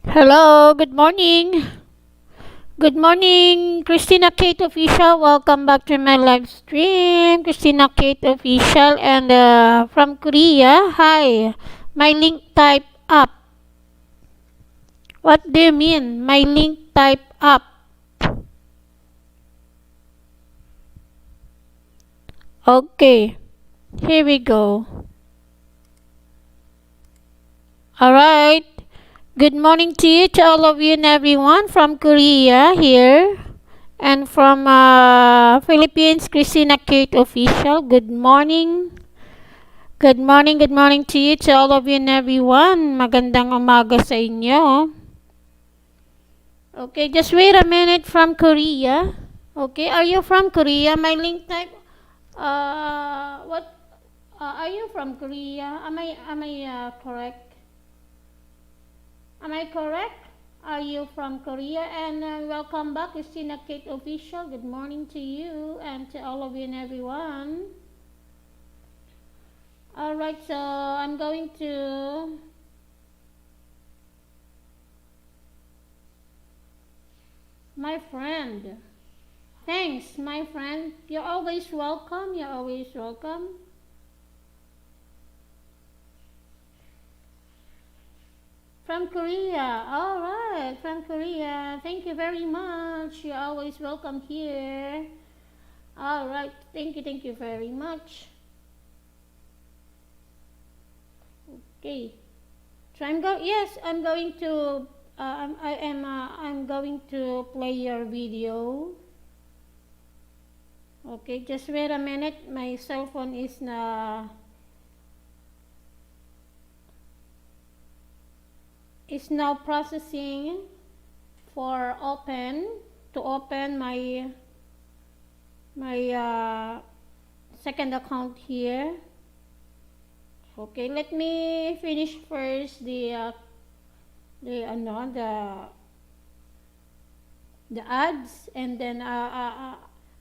Hello, good morning. Good morning, Christina Kate Official. Welcome back to my live stream. Christina Kate Official and from Korea. Hi. My link type up. What do you mean? My link type up. Okay. Here we go. All right. Good morning to you, to all of you and everyone from Korea here. And from Philippines, Christina Kate Official. Good morning. Good morning to you, to all of you and everyone. Magandang umaga sa inyo. Okay, just wait a minute from Korea. Okay, are you from Korea? My link type, what, are you from Korea? Am I correct? Am I correct? Are you from Korea? And welcome back, Christina Kate Official. Good morning to you and to all of you and everyone. Alright, so I'm going to my friend. Thanks, my friend. You're always welcome. You're always welcome. From Korea. Alright, from Korea. Thank you very much. You're always welcome here. Alright, thank you very much. Okay. So I'm going to I'm going to play your video. Okay, just wait a minute. My cell phone is now processing for open my second account here. Okay, let me finish first the the ads, and then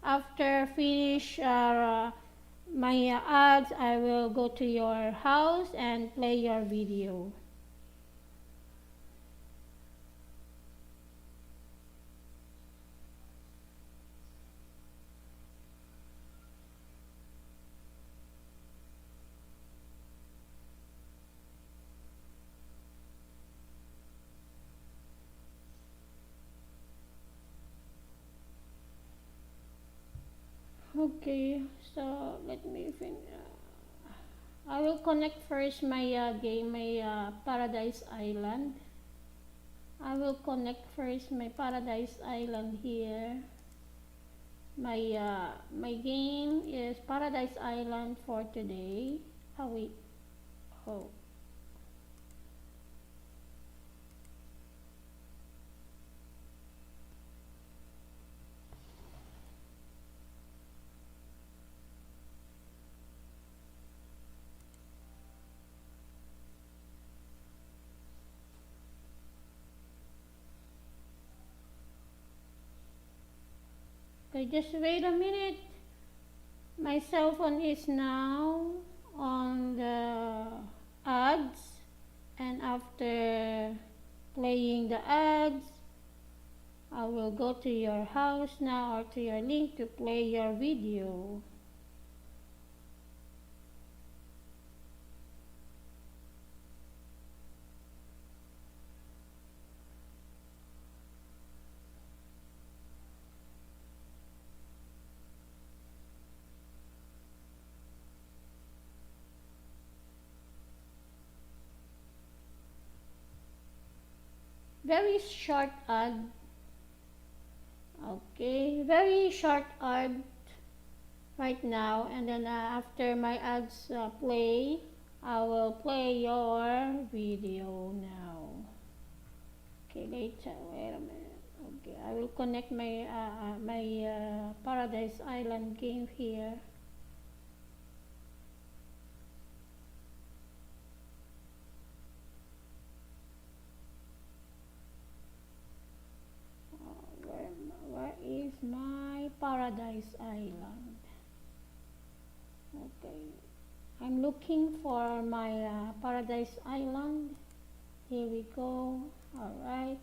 after finish my ads, I will go to your house and play your video. Okay, so let me finish. I will connect first my game, my Paradise Island. I will connect first my Paradise Island here. My game is Paradise Island for today. Oh wait. Oh. Okay, just wait a minute. My cell phone is now on the ads, and after playing the ads, I will go to your house now or to your link to play your video. Very short ad. Okay, very short ad right now, and then after my ads play, I will play your video now. Okay, later. Wait a minute. Okay, I will connect my Paradise Island game here. Where is my Paradise Island? Okay, I'm looking for my Paradise Island. Here we go. All right.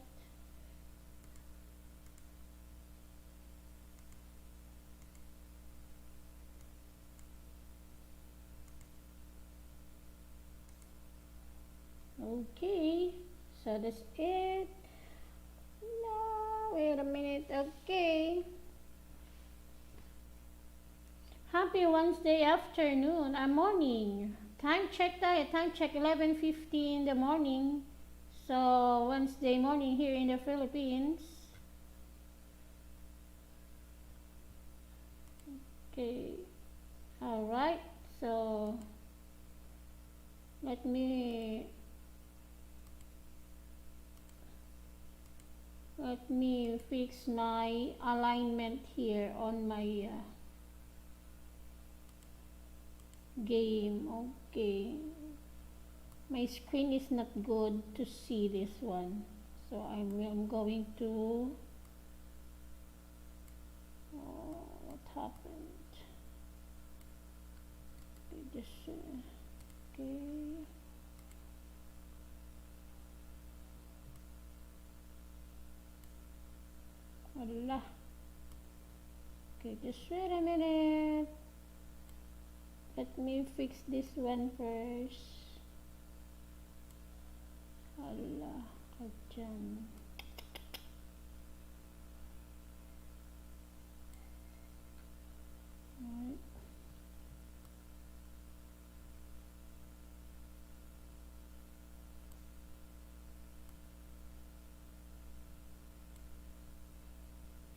Okay, so that's it. No, wait a minute. Okay. Happy Wednesday afternoon or morning. Time check tayo. Time check 11:50 in the morning. So, Wednesday morning here in the Philippines. Okay. Alright. So, let me fix my alignment here on my game. Okay, my screen is not good to see this one, so I'm going to what happened? Okay, just okay. Allah. Okay, just wait a minute. Let me fix this one first. Allah, kajam. Right.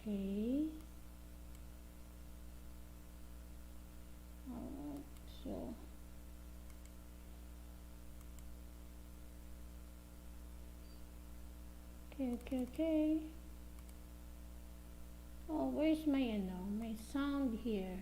Okay. Alright, so okay. Oh, where's my my sound here?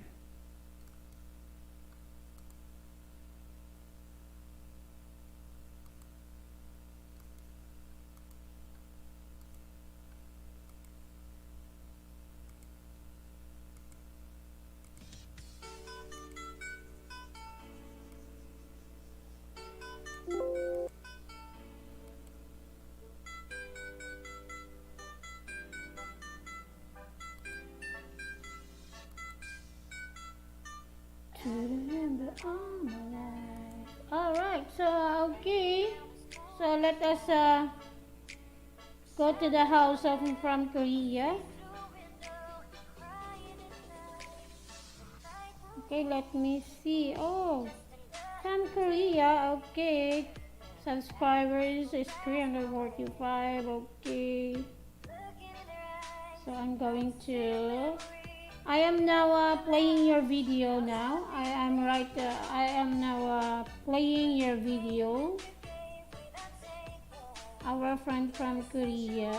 To remember all my life. Alright, so okay. So let us go to the house of from Korea. Okay, let me see. Oh, from Korea. Okay, subscribers is 345. Okay, so I'm going to. I am now playing your video now. I am now playing your video. Our friend from Korea.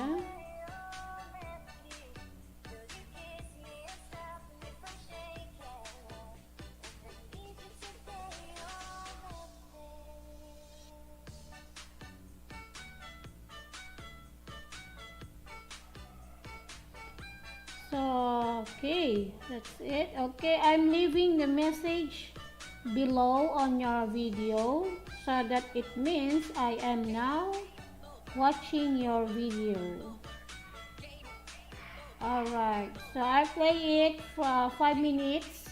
So, okay, that's it. Okay, I'm leaving the message below on your video so that it means I am now watching your video. Alright, so I play it for 5 minutes.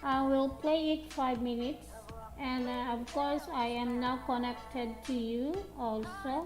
I will play it 5 minutes, and of course I am now connected to you also.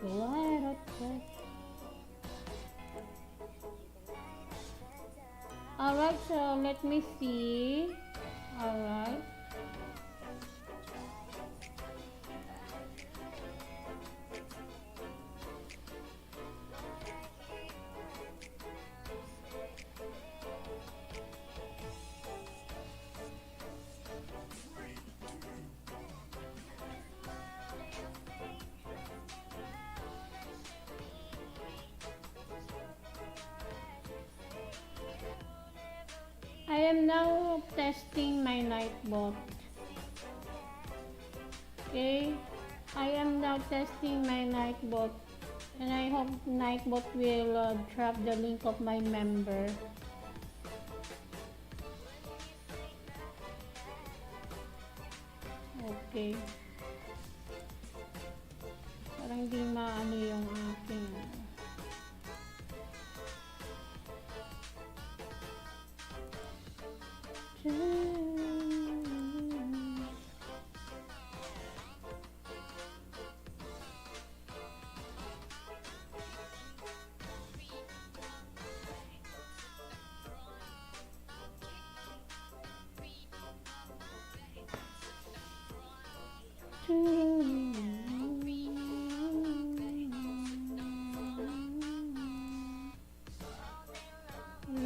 Alright, okay. Alright, so let me see. Alright. I am now testing my Nightbot. Okay, I am now testing my Nightbot, and I hope Nightbot will drop the link of my member. Okay. Parang di maano yung aking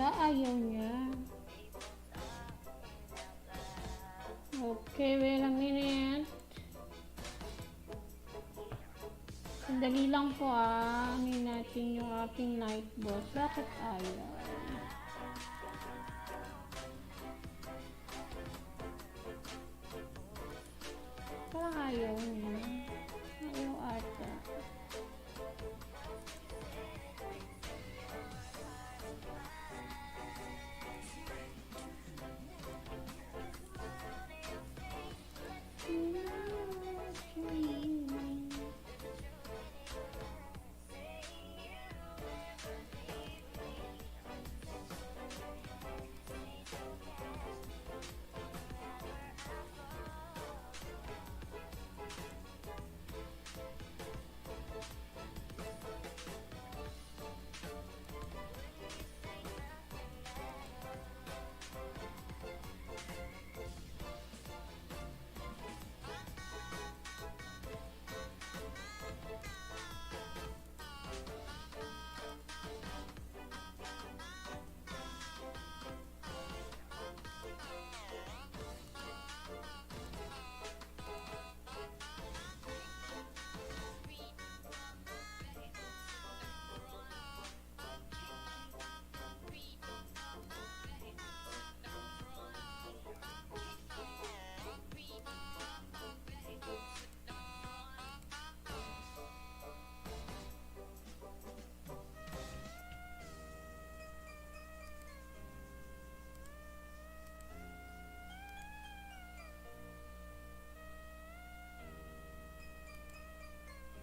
wala, ayaw niya. Okay, wait a minute. Sandali lang po anin natin yung aking Nightbot. Bakit ayaw? Parang ayaw niya. Ayaw ata.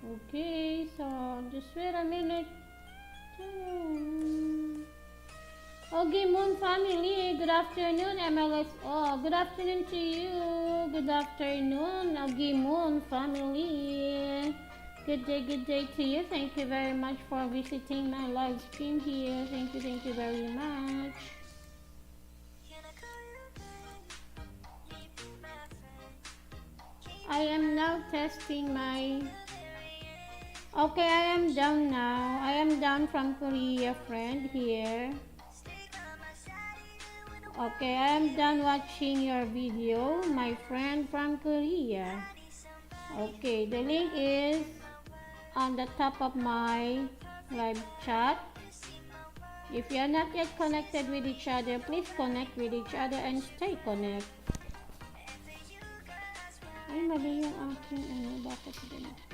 Okay, so just wait a minute. Okay, Moon family, good afternoon, MLS. Oh, good afternoon to you. Good afternoon, Okay, Moon family. Good day to you. Thank you very much for visiting my live stream here. Thank you very much. I am now testing my... Okay, I am done now. I am done from Korea, friend, here. Okay, I am done watching your video, my friend from Korea. Okay, the link is on the top of my live chat. If you are not yet connected with each other, please connect with each other and stay connected. Ay, mali yung aking ano, bakit ganito?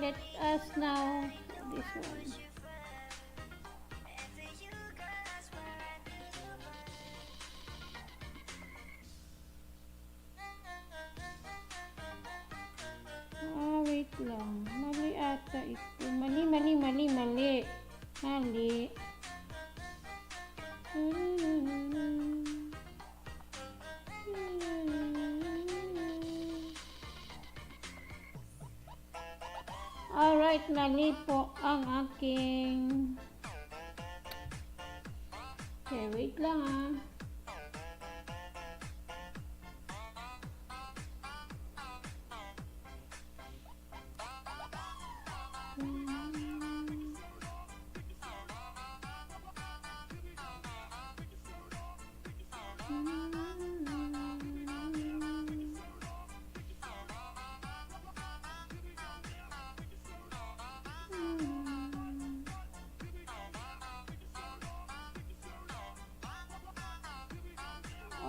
let us now this one. Wait lang. Mali ata ito. Mali. Mali. Alright, mali po ang aking... Okay, wait lang ah.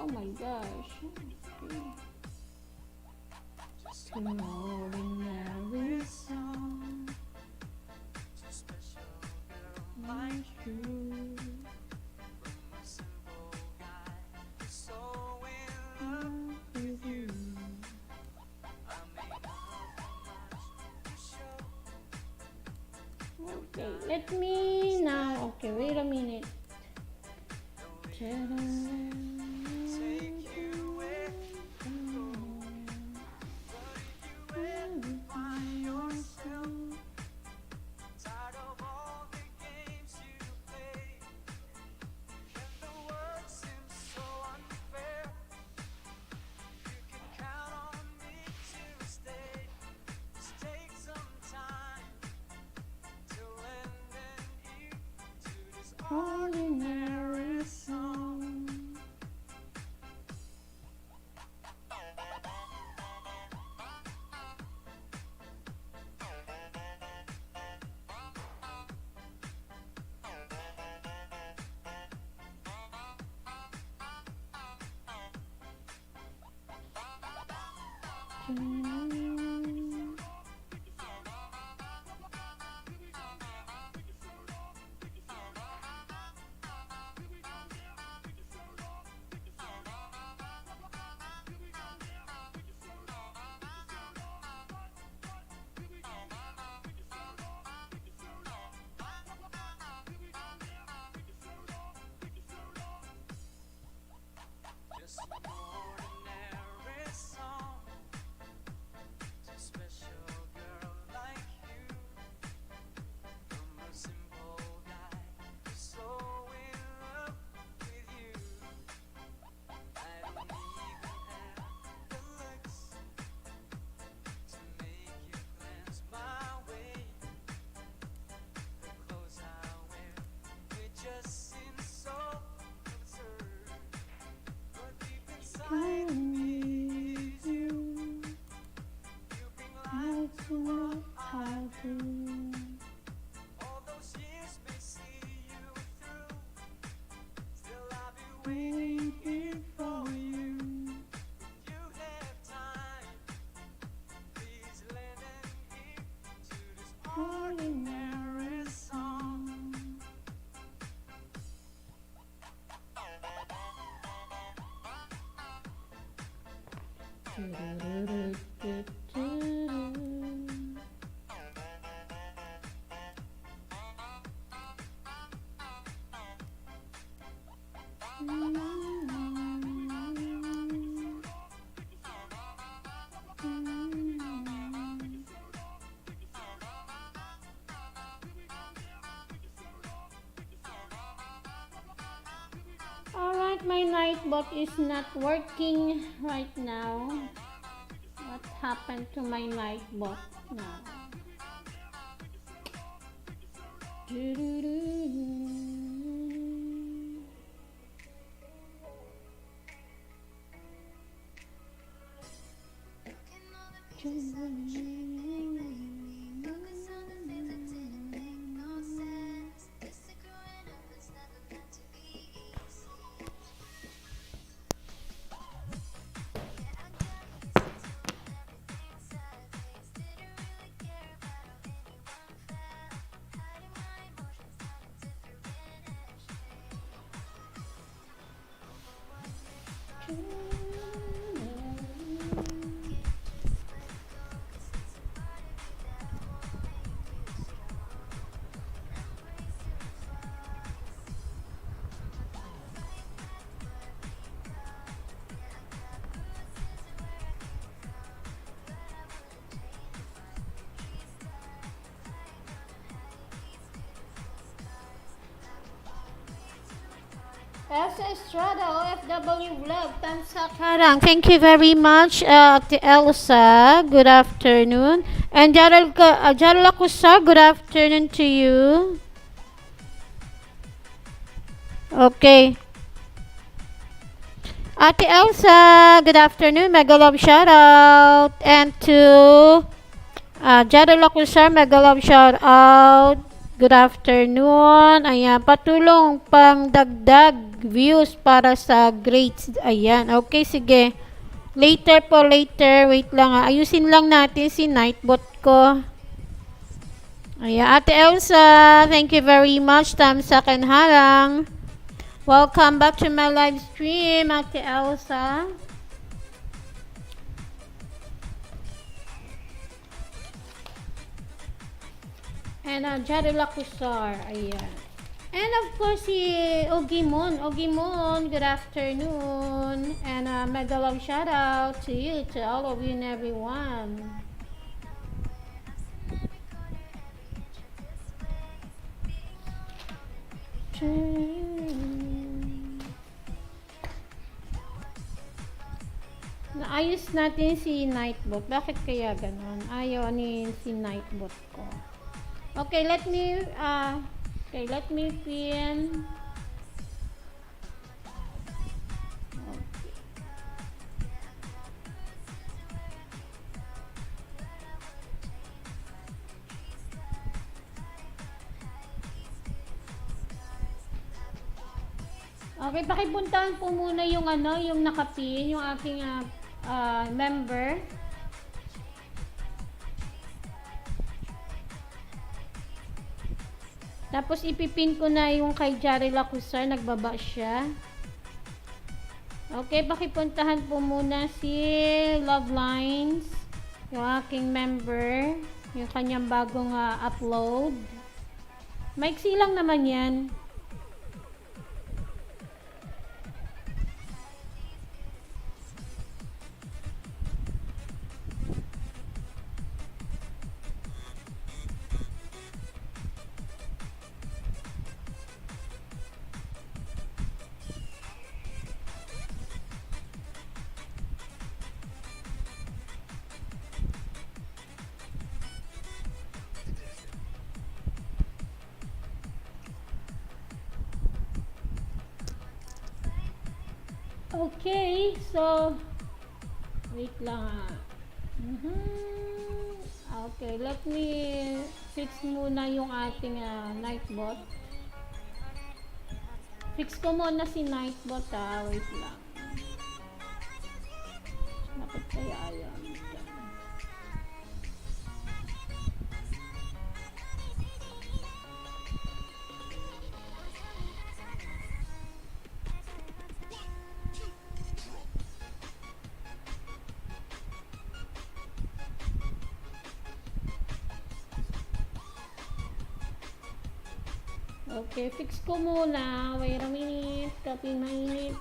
Oh my gosh. Okay. Ordinary song. Like you. Okay, let me now. Okay, wait a minute. Ordinary song. I need you. I do not have you. Waiting for you. Ordinary song. Alright, my nightbot is not working right now. What happened to my nightbot now? Elsa Estrada, OFW Vlog, Tamsak Harang. Thank you very much, Ate Elsa. Good afternoon. And Jarel Akusar, good afternoon to you. Okay. Ate Elsa, good afternoon. Mega love shout out. And to Jarel Akusar, mega love shout out. Good afternoon. Ayan, patulong pang dagdag views para sa grades. Ayan, okay, sige. Later po, later. Wait lang ayusin lang natin si Nightbot ko. Ayan, Ate Elsa, thank you very much. Tamsak and Harang. Welcome back to my live stream, Ate Elsa. And Jarel Akusar, ayan. And of course, si Ogimon. Ogimon, good afternoon. And mega love shout out to you, to all of you and everyone. Naayos natin si Nightbot. Bakit kaya ganon? Ayaw ni si Nightbot ko. Okay, let me pin. Okay, pakipuntahan po muna yung yung nakapin, yung aking member. Tapos ipipin ko na yung kay Jarel Akusar, nagbaba siya. Okay, pakipuntahan po muna si Love Lines, yung aking member, yung kanyang bagong upload. Maiksi lang naman yan. Okay, so wait lang Okay, let me fix muna yung ating Nightbot. Fix ko muna si Nightbot wait lang. Bakit kaya yan? Okay, fix ko muna. Wait a minute. Copy minute.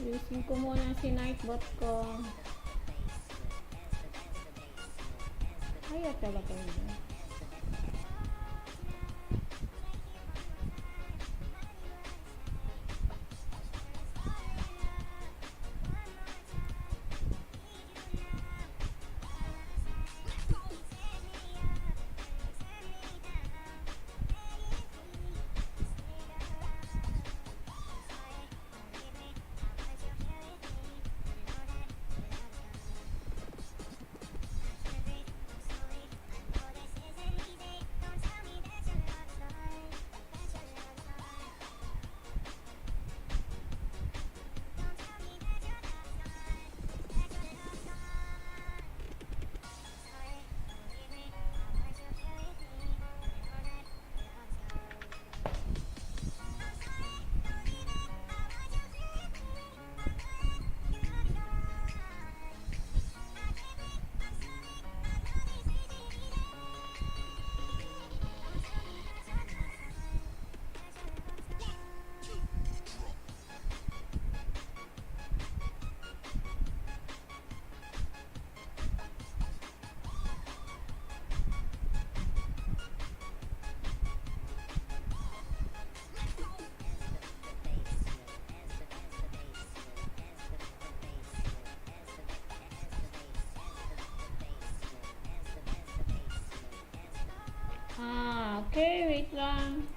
Using ko muna si Nightbot ko. Ayaw talaga yun. Okay, wait lang.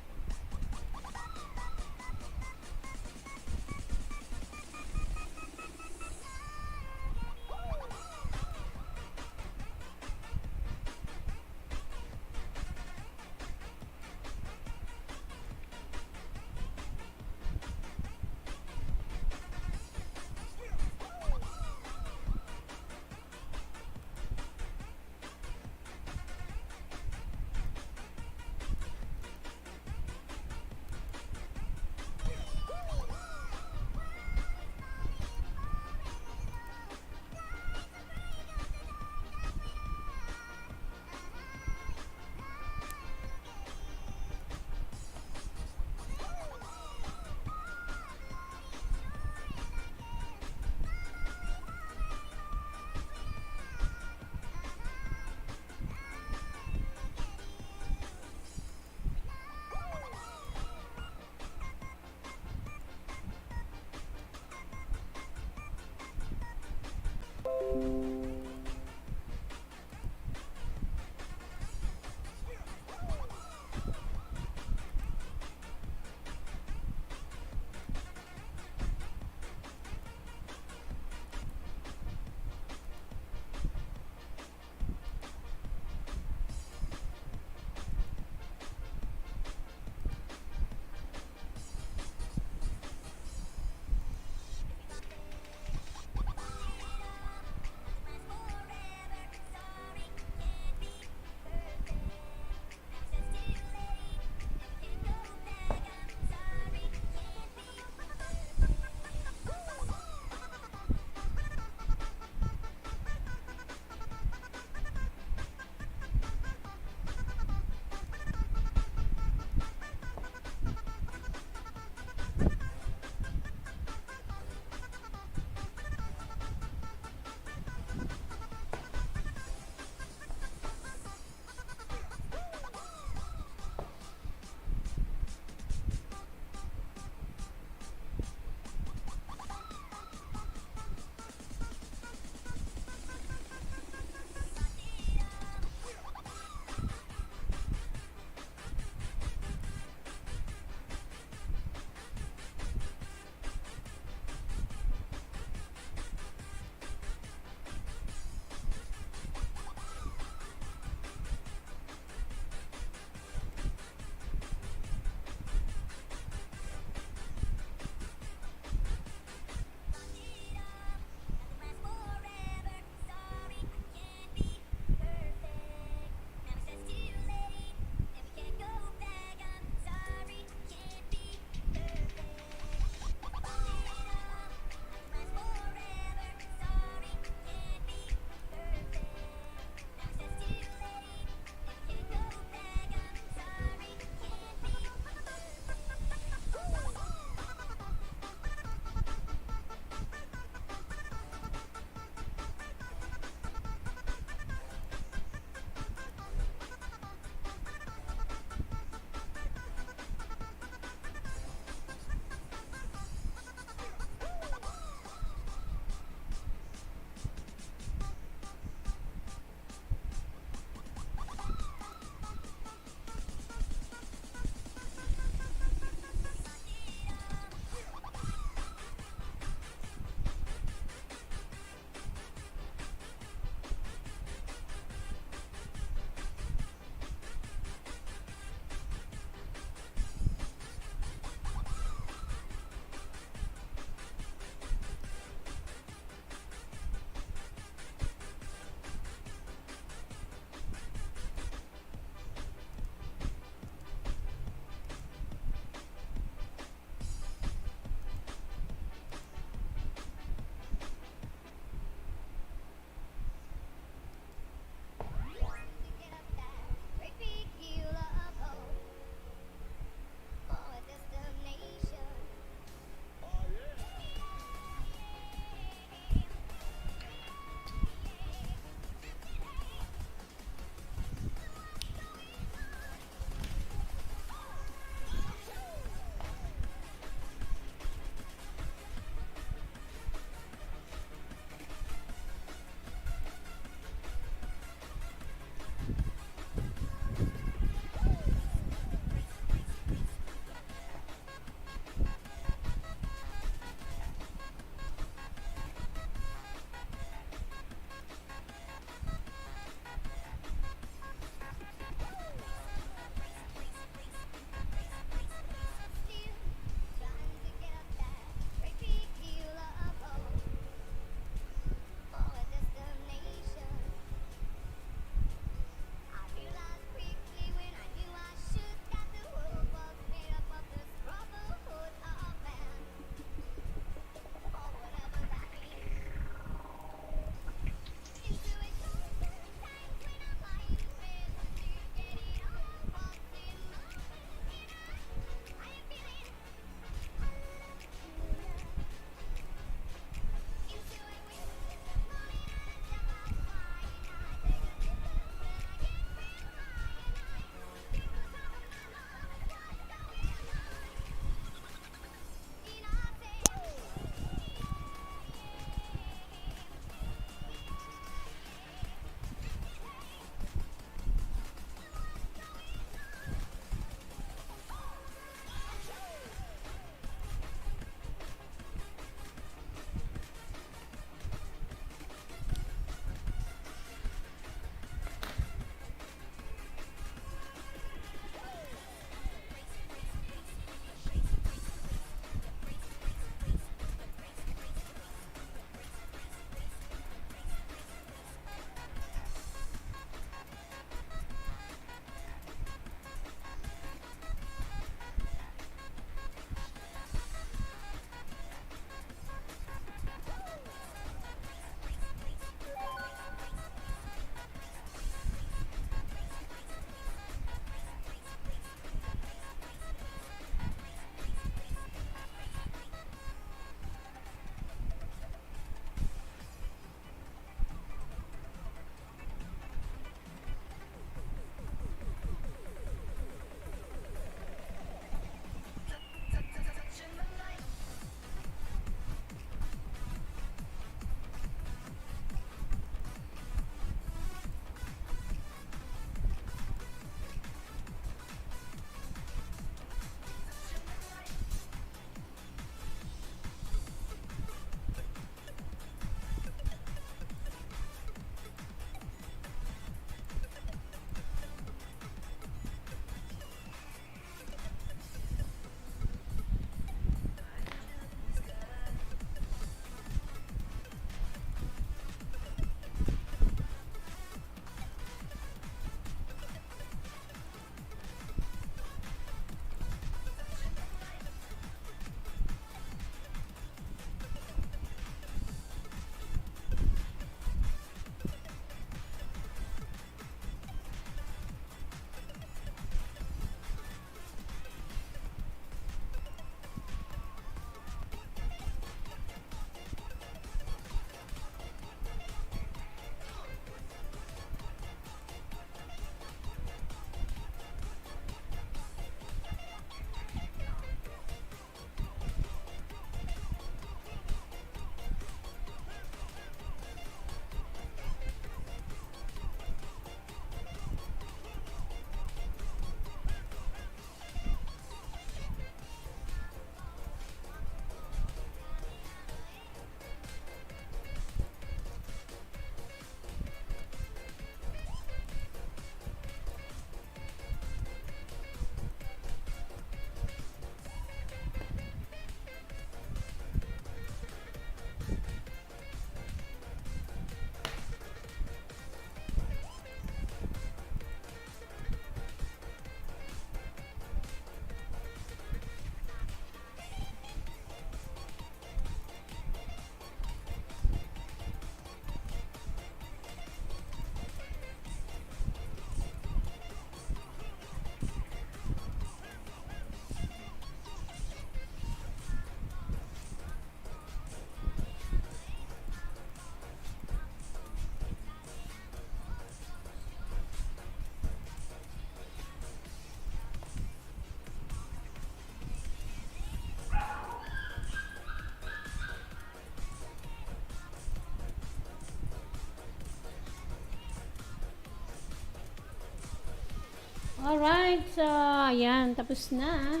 Alright, so, ayan, tapos na.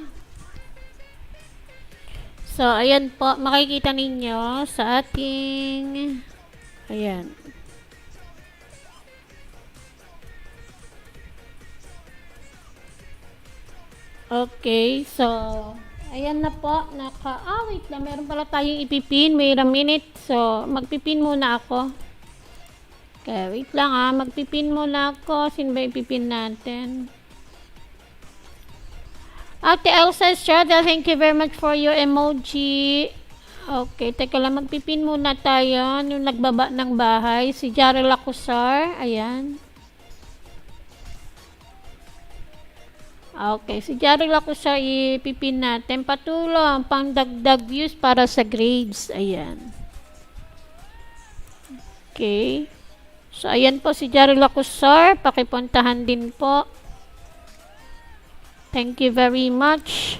So, ayan po, makikita ninyo sa ating, ayan. Okay, so, ayan na po, wait lang, meron pala tayong ipipin, wait a minute. So, magpipin muna ako. Okay, wait lang magpipin muna ako. Sino ba ipipin natin? Ate Elsa Estrada, thank you very much for your emoji. Okay, teka lang, magpipin muna tayo. Yung nagbaba ng bahay, si Jarel Acusar. Ayan. Okay, si Jarel Acusar, ipipin natin. Patulong, pang dagdag views para sa grades. Ayan. Okay. So, ayan po si Jarel Acusar. Pakipuntahan din po. Thank you very much.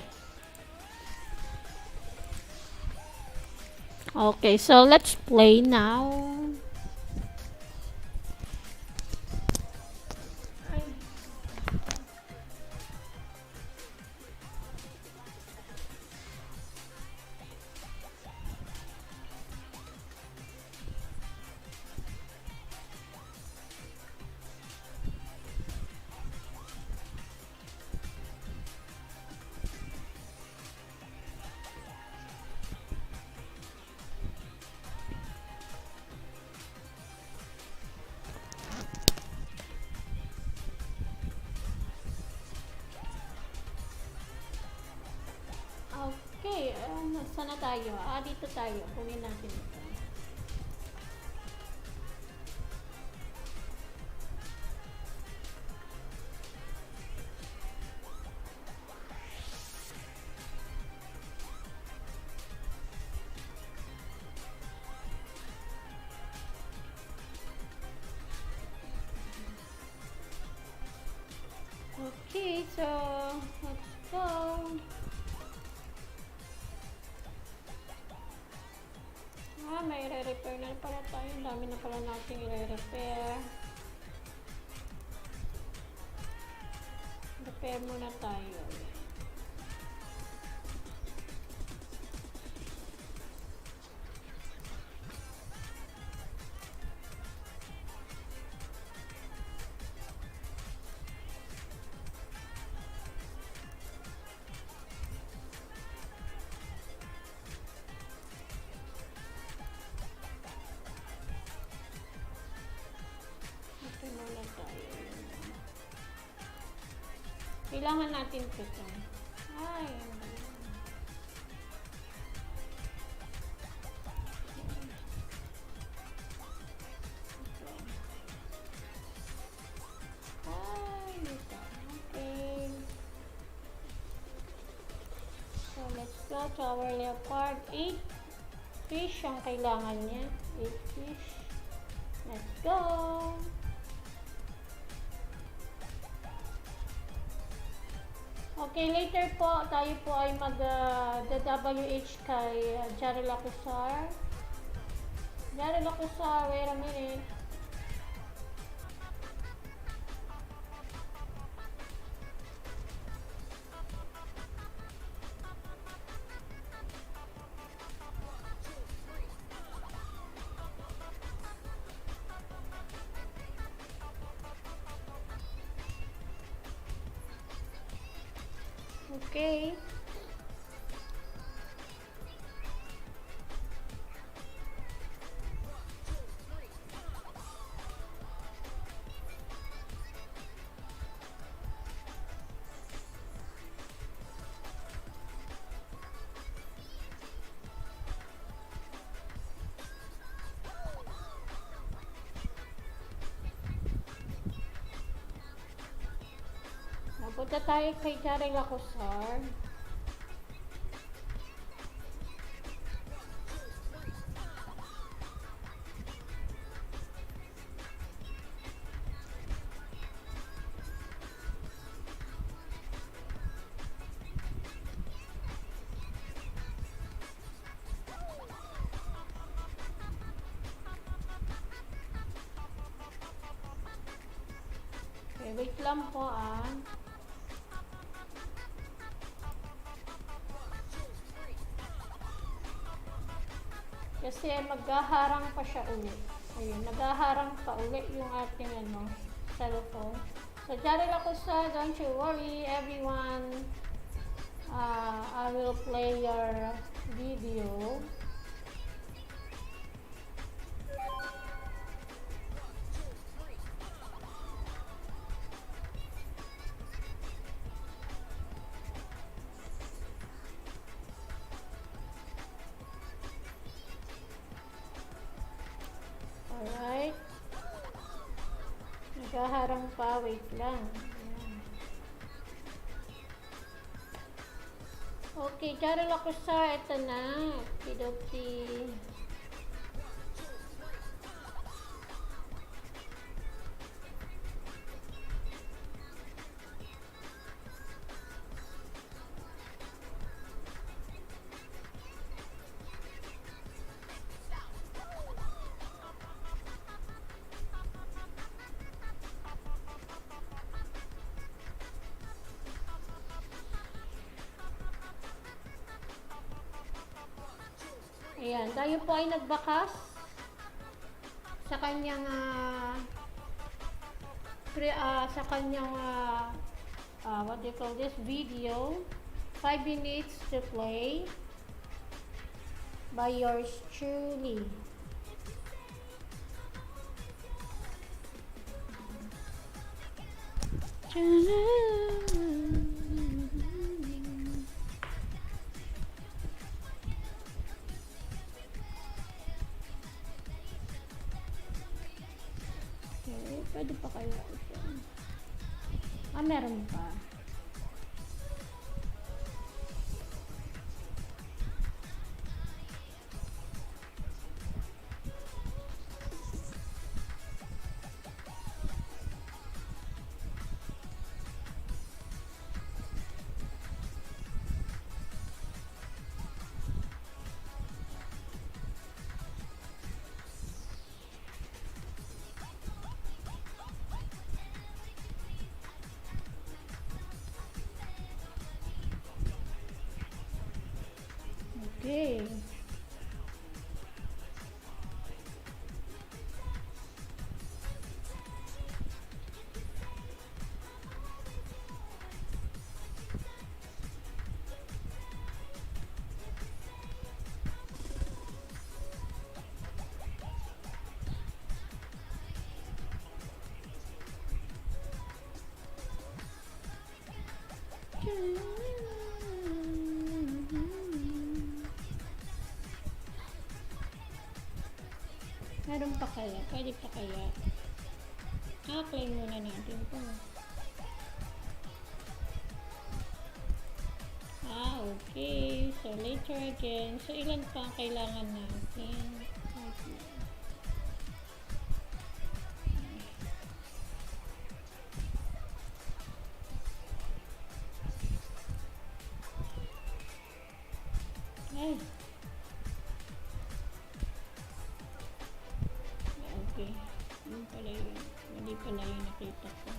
Okay, so let's play now. Okay, saan na tayo? Dito tayo. Kunin natin ito. Okay, so let's go. May re-repair na pala tayo. Ang dami na pala natin i-repair. Repair muna tayo. Kailangan natin ito. Ay, ito. Okay. So, let's go to our leopard. 8 fish ang kailangan niya. 8 fish. Let's go. Okay, later po, tayo po ay mag-WH kay Jarel Acusar. Jarel Acusar, wait a minute. Okay. Punta tayo kay Jarel Acusar. Okay, wait lang po . Kasi maghaharang pa siya ulit. Ayun, naghaharang pa ulit yung ating cellphone. So, Jari Lakusa, don't you worry, everyone. I will play your video. Alright. Naghaharang pa. Wait lang. Ayan. Okay, Jari Lakusa, ito na. Kidoki. Ayan, tayo po ay nagbakas sa kanyang what do you call this video, 5 minutes to play by yours truly. Okay, pwede pa kaya ito? Meron pa. Okay. Meron pa kaya? Pwede pa kaya? Claim muna natin ito. Okay. So, later again. So, ilan pa ang kailangan natin? Ay. Okay. Yun pala yun. Mali pala yung nakita ko.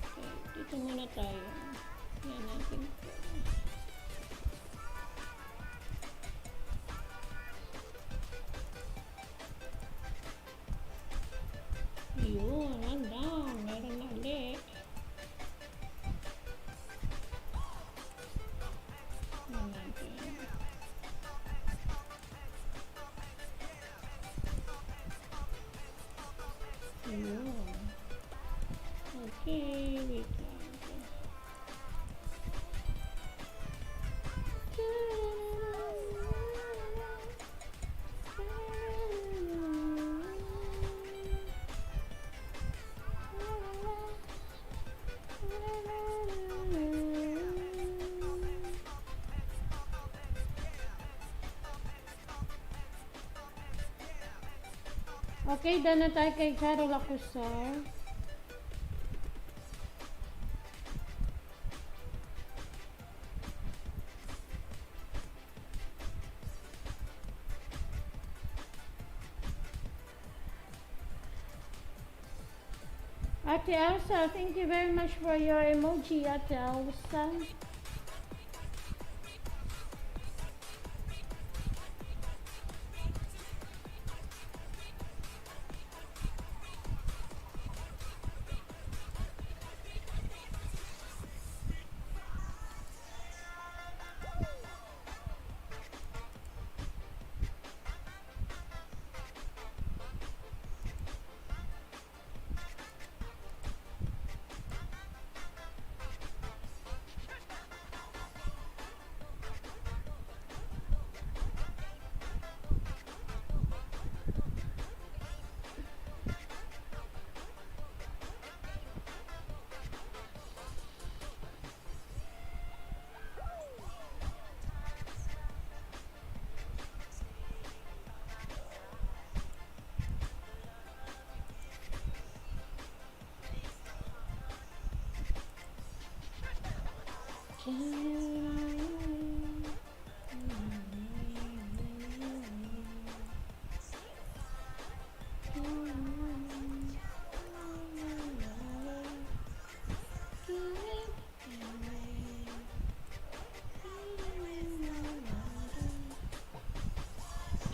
Okay. Dito muna tayo. Yan natin ito. Yun. Down. Meron na ulit. Okay, wait lang. Okay, done na tayo kay Jari Lakusa. Ate Elsa, thank you very much for your emoji, Ate Elsa.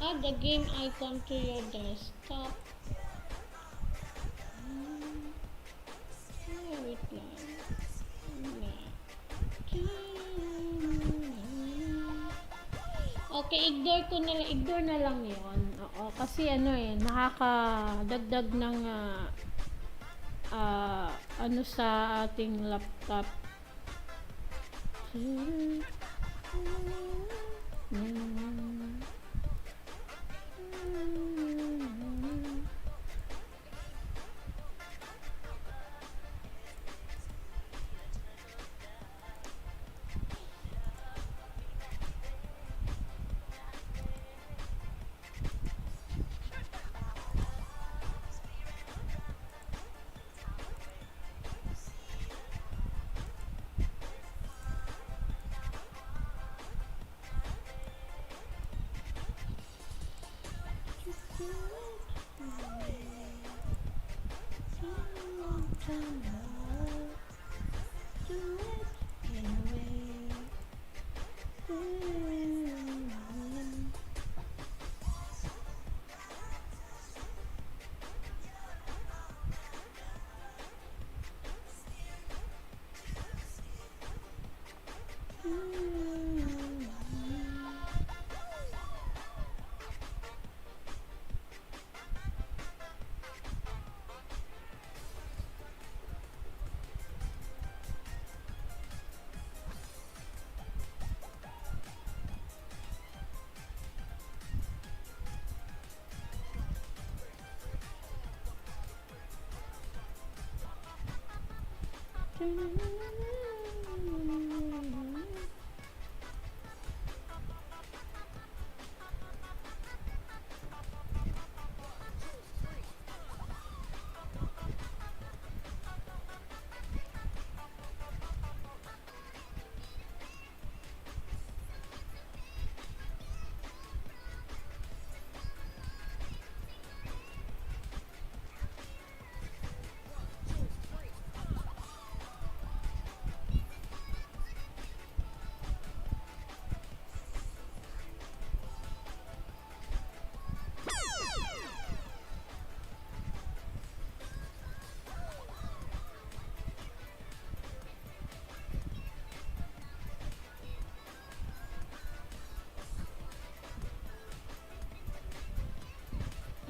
Add the game icon to your desktop. Wait lang. Okay, ignore na lang 'yon. Oo, kasi nakakadagdag ng ano sa ating laptop.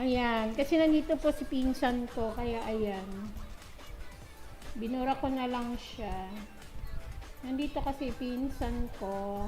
Ayan, kasi nandito po si pinsan ko, kaya ayan. Binura ko na lang siya. Nandito kasi pinsan ko.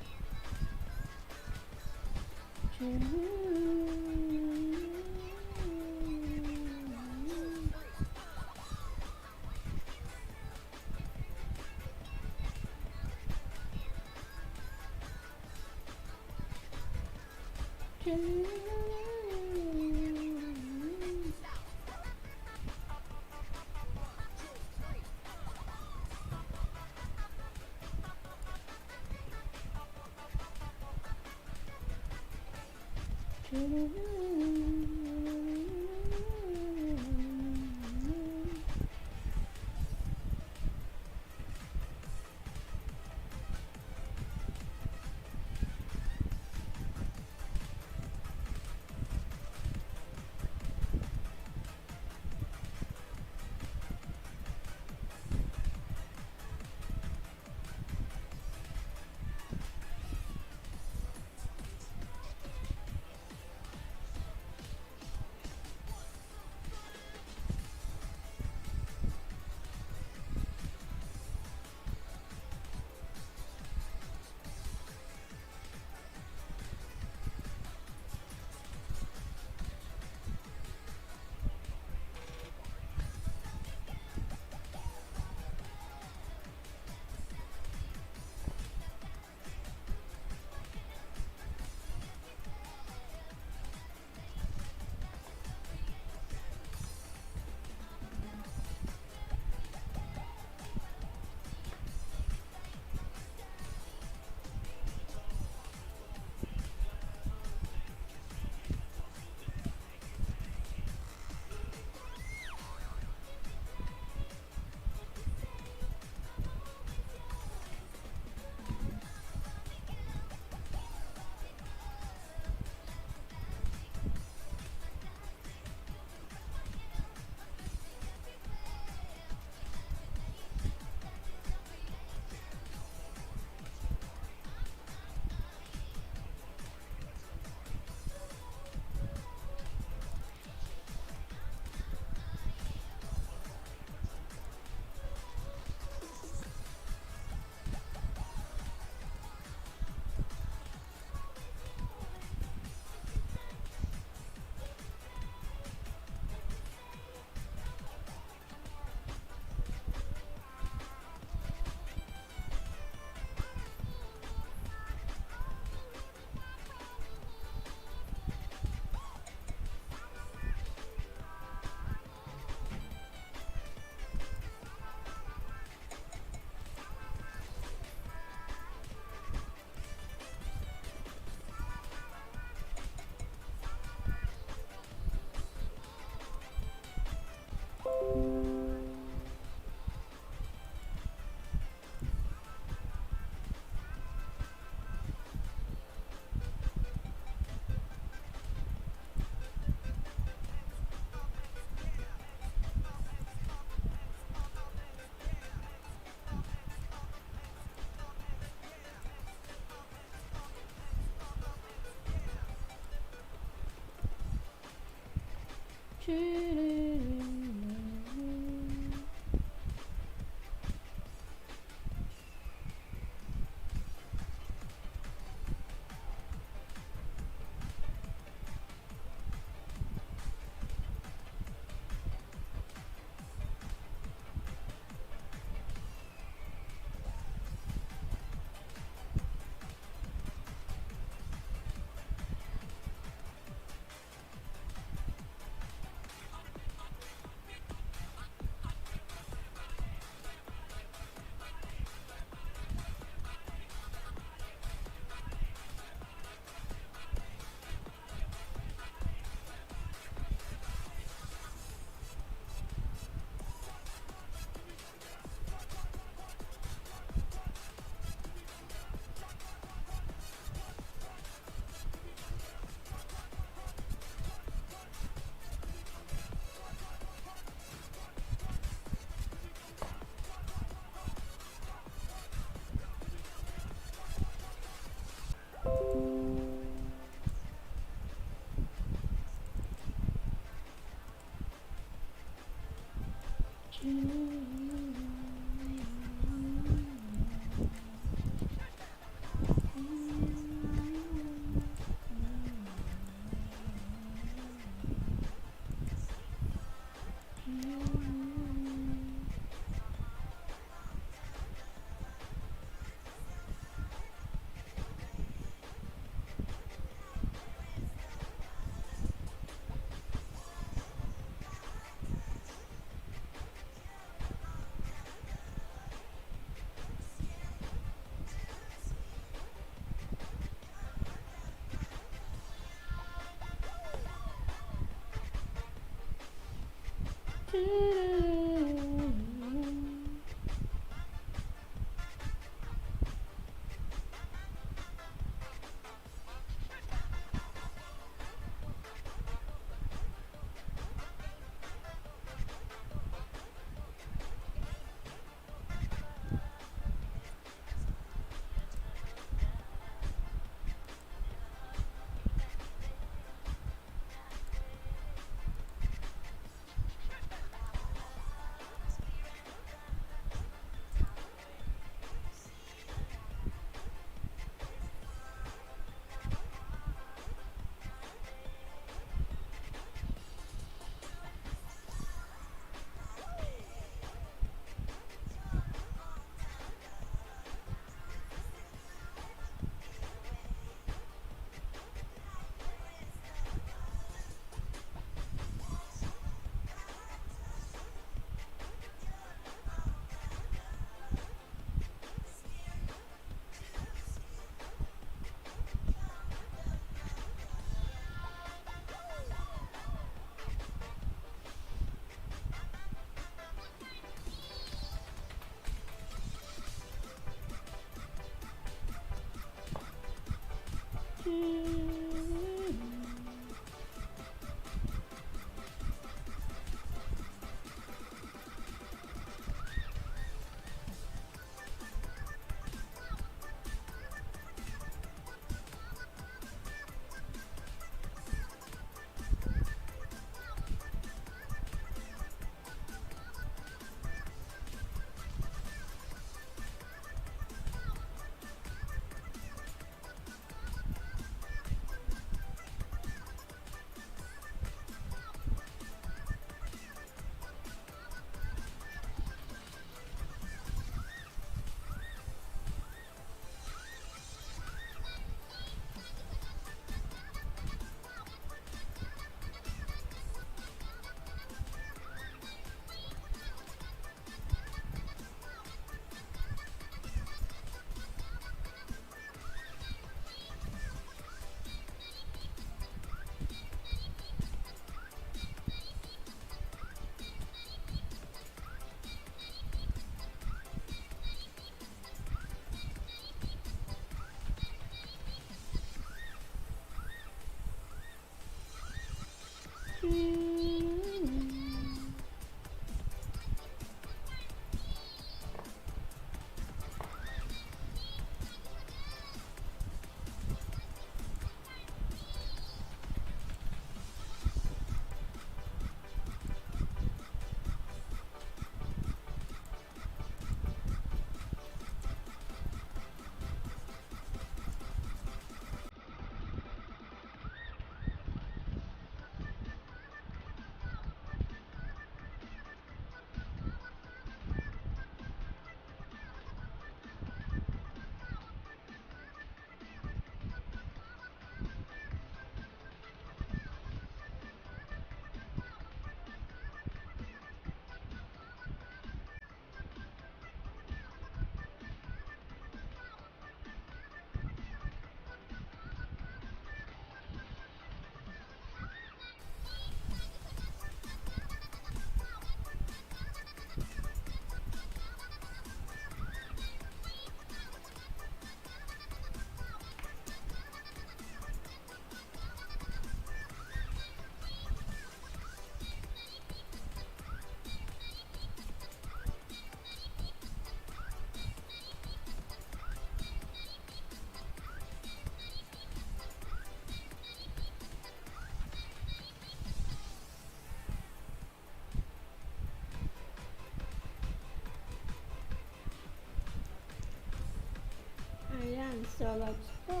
So let's go.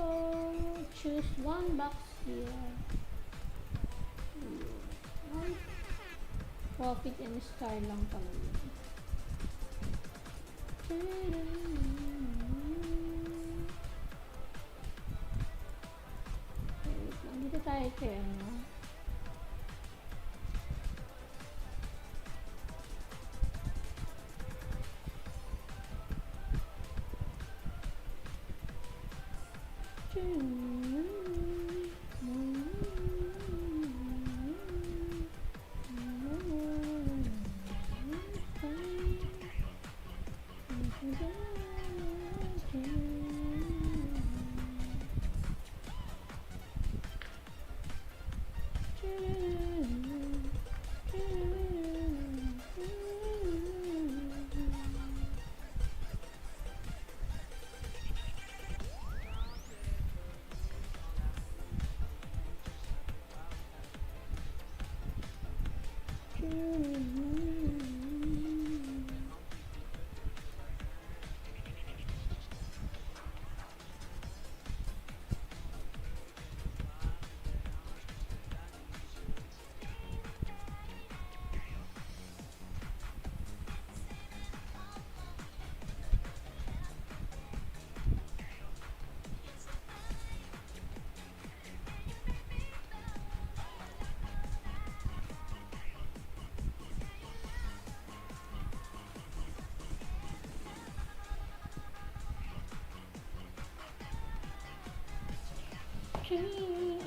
Choose one box here. Profit and star lang pala yun. Wait lang. Dito tayo kay ano.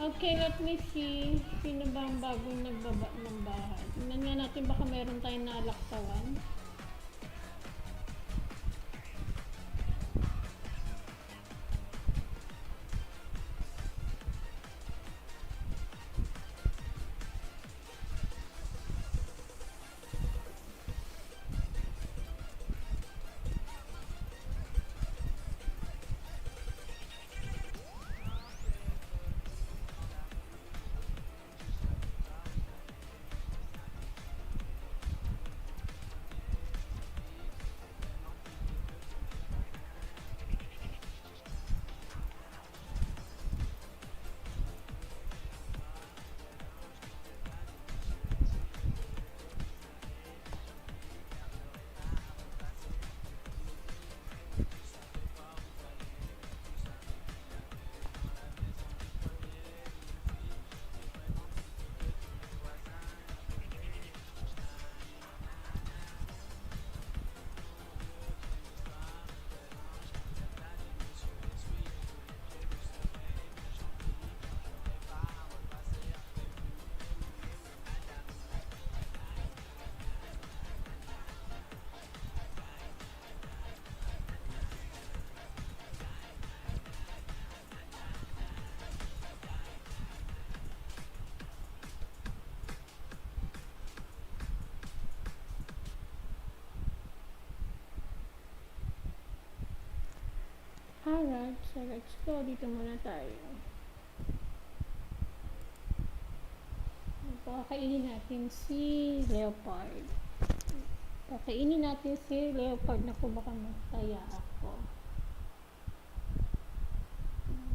Okay, let me see. Sino ba ang bagong nagbaba ng bahay? Tingnan nga natin baka meron tayong nalaktawan. Alright, so let's go. Dito muna tayo. Pakainin natin si Leopard. Pakainin natin si Leopard. Naku, baka mataya ako.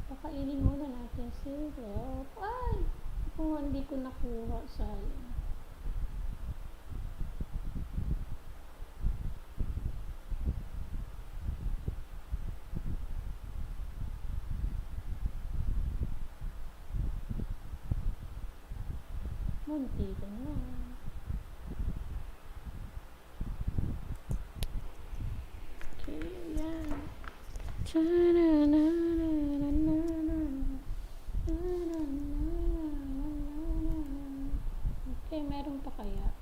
Pakainin muna natin si Leopard. Ay! Kung hindi ko nakuha, sayang. Munti ka na. Okay, yan. Okay, meron pa kaya?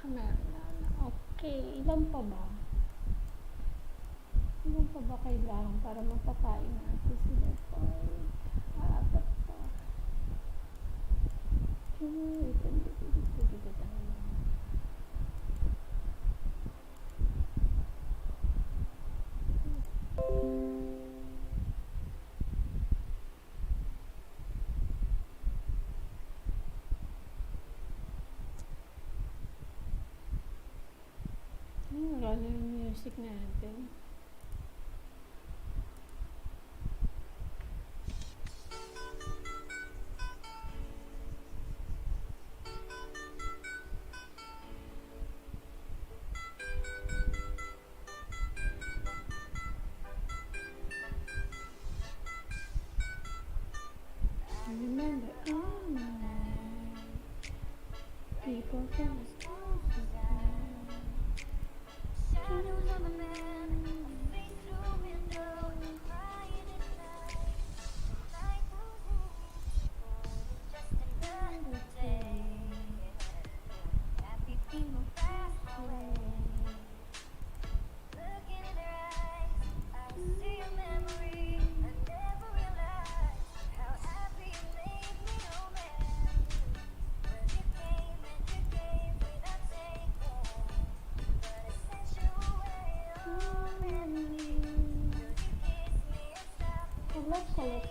Meron na. Okay, ilan pa ba? Ilan pa ba kailangan para mapakain natin sila pa? Apat pa. Dito tayo. Wala na yung music natin.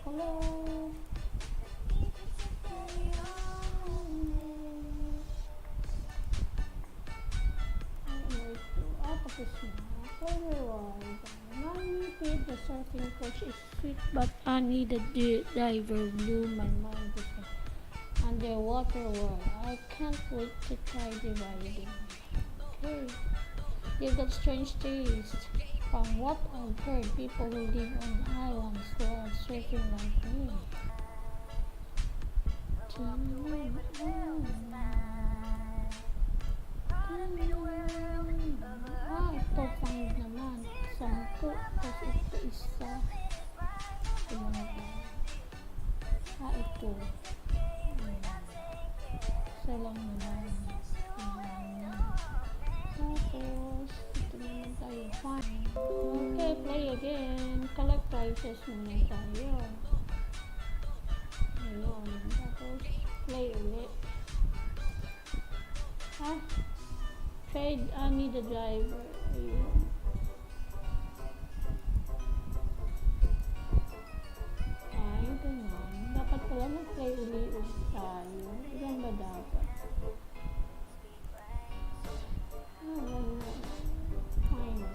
Hello. The surfing coach is sweet, but I need a diver blew my mind with an underwater world. I can't wait to try diving. Okay, you've got strange taste. From what I've heard, people who live on islands who are surfing like me. Ito pang naman. 10, tapos ito isa. Ito. Isa lang naman. Tapos, ito naman tayo. Fine. Okay, play again. Collect prices muna tayo. Ayun. Tapos, play ulit. Trade, I need a driver. Ayun. Ganun. Dapat pala mag-play ulit tayo. Ilan ba dapat? Wala. Fine.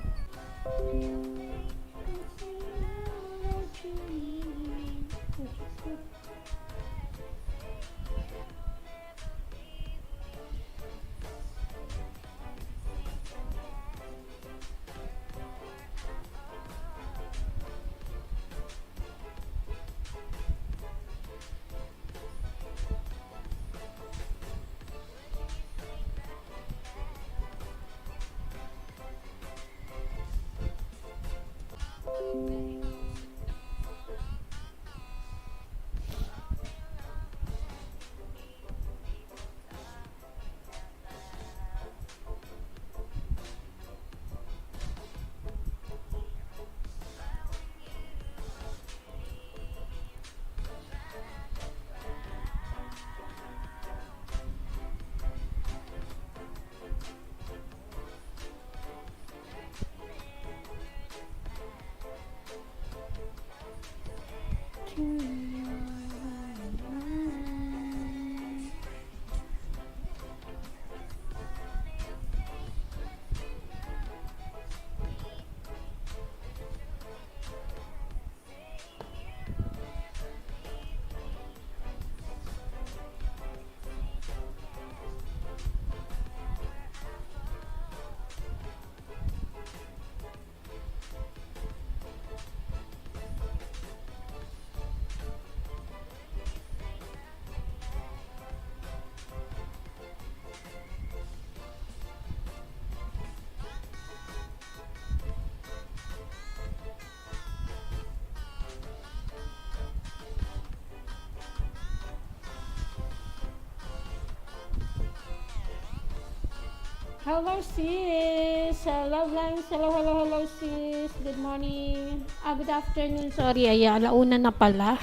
Hello sis! Hello lines! Hello sis! Good morning! Good afternoon. Sorry, alauna na pala.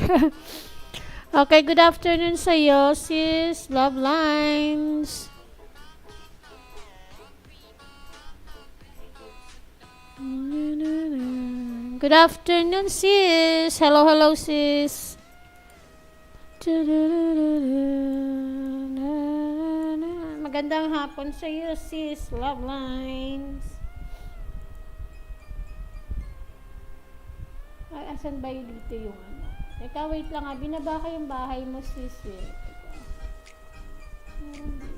Okay, good afternoon sa'yo sis! Love lines! Good afternoon sis! Hello sis! Magandang hapon sa iyo, sis. Love lines. Ay, asan ba yung dito yung ano? Teka, wait lang ha. Binaba ko yung bahay mo, sis. Meron dito.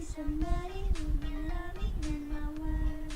somebody who can love me in my world.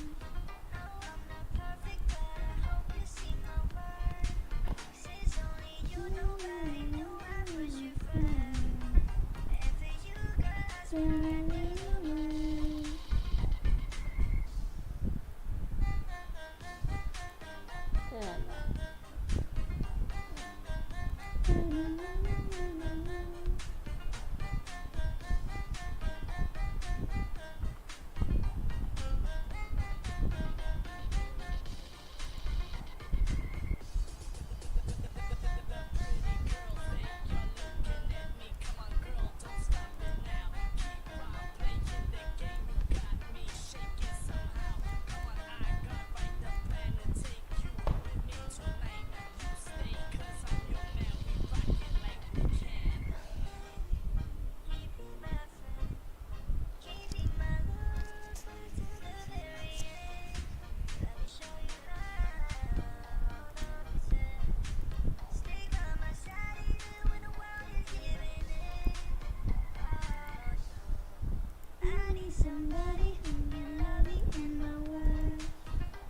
Somebody who can love me in my world.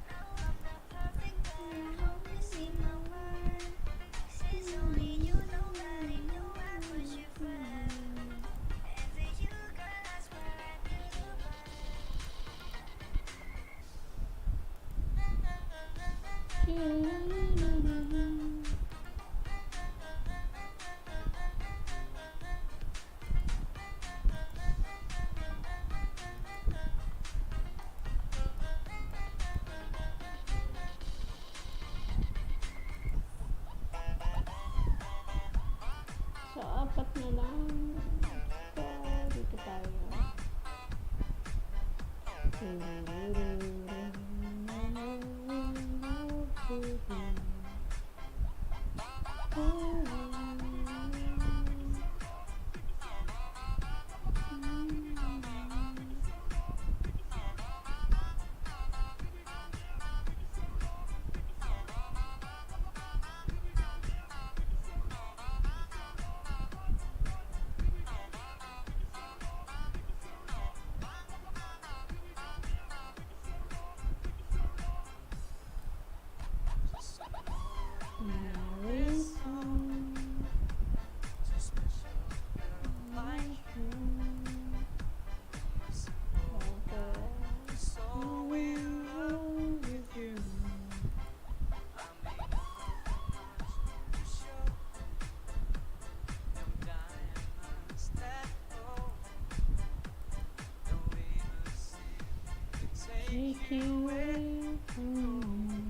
I hope you see my world. It's only you, nobody knew I was your friend. And for you, girl, I swear I do the So, apat na lang. So, dito tayo. Take you away from me.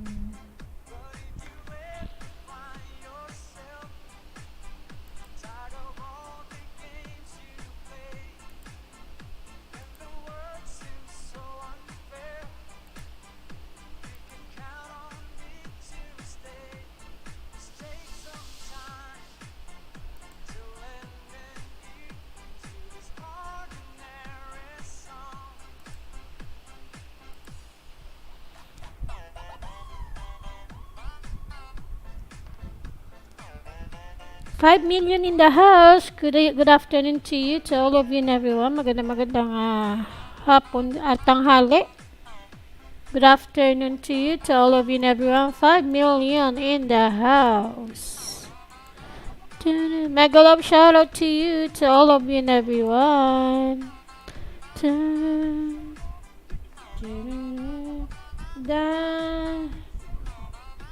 Five million in the house. Good afternoon to you, to all of you and everyone. Magandang hapon at tanghali. Good afternoon to you, to all of you and everyone. 5 million in the house. Mega love shout out to you, to all of you and everyone.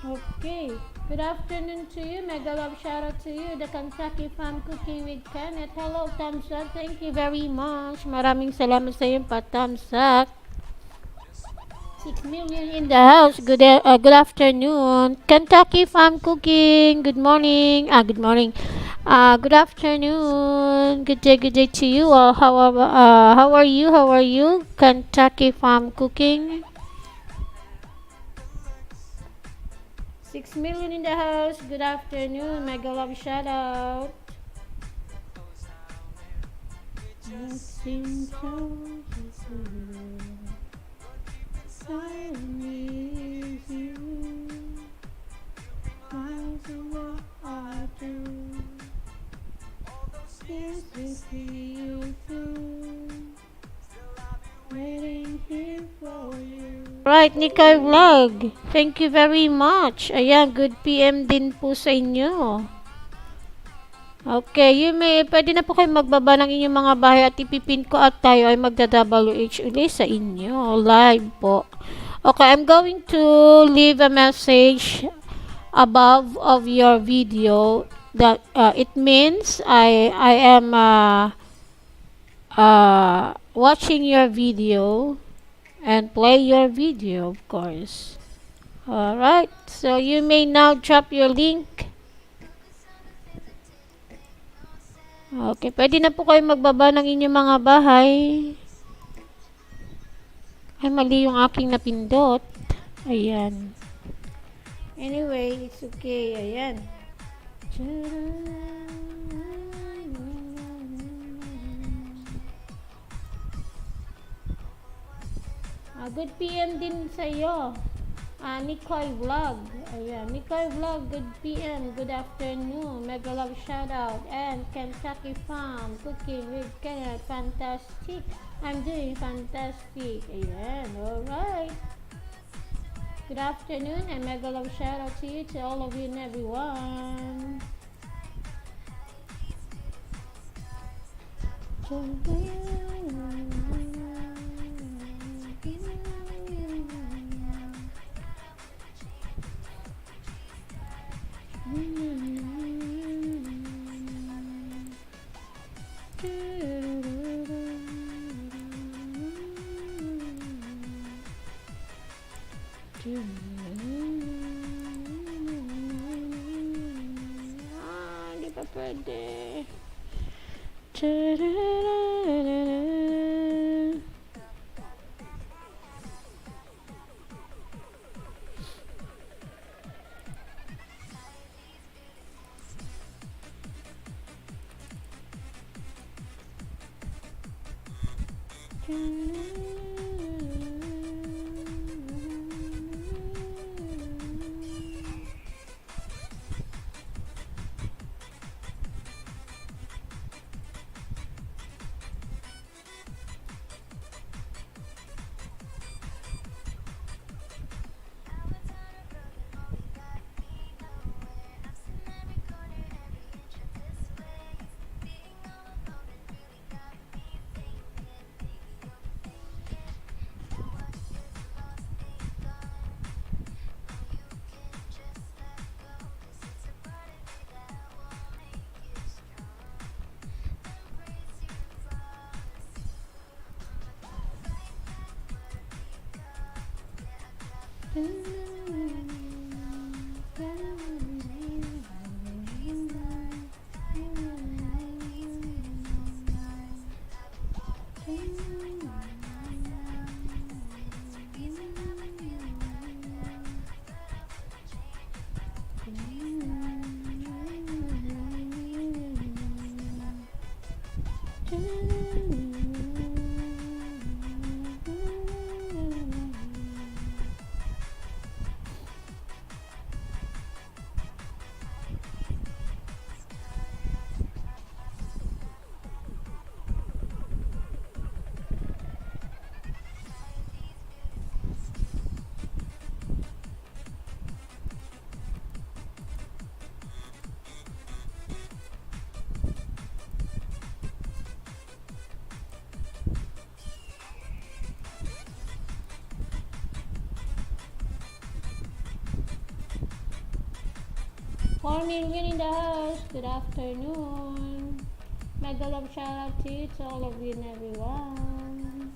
Okay. Good afternoon to you. Mega love shout out to you. The Kentucky Farm Cooking with Kenneth. Hello, thumbs up. Thank you very much. Maraming salamat sa iyong pa-thumbs up. 6 million in the house. Good afternoon. Kentucky Farm Cooking. Good morning. Good morning. Good afternoon. Good day to you. How are you? How are you? Kentucky Farm Cooking. 6 million in the house. Good afternoon. Mega love shout out. Alright, Nikay Vlog. Thank you very much. Ayan, good PM din po sa inyo. Okay, pwede na po kayo magbaba ng inyong mga bahay at ipipin ko at tayo ay magda-WH ulit sa inyo. Live po. Okay, I'm going to leave a message above of your video that it means I am watching your video and play your video, of course. Alright, so you may now drop your link. Okay, pwede na po kayo magbaba ng inyong mga bahay. Ay, mali yung aking napindot. Ayan. Anyway, it's okay. Ayan. Good PM din sa'yo. Nikoy Vlog. Ayan. Nikoy Vlog, good PM. Good afternoon. Mega love shoutout. And Kentucky Farm. Cooking with Kenneth. Fantastic. I'm doing fantastic. Ayan. Alright. Good afternoon and mega love shoutout to you, to all of you and everyone. Di pa pwede. Million in the house. Good afternoon. Mega love shout out to you, to all of you and everyone.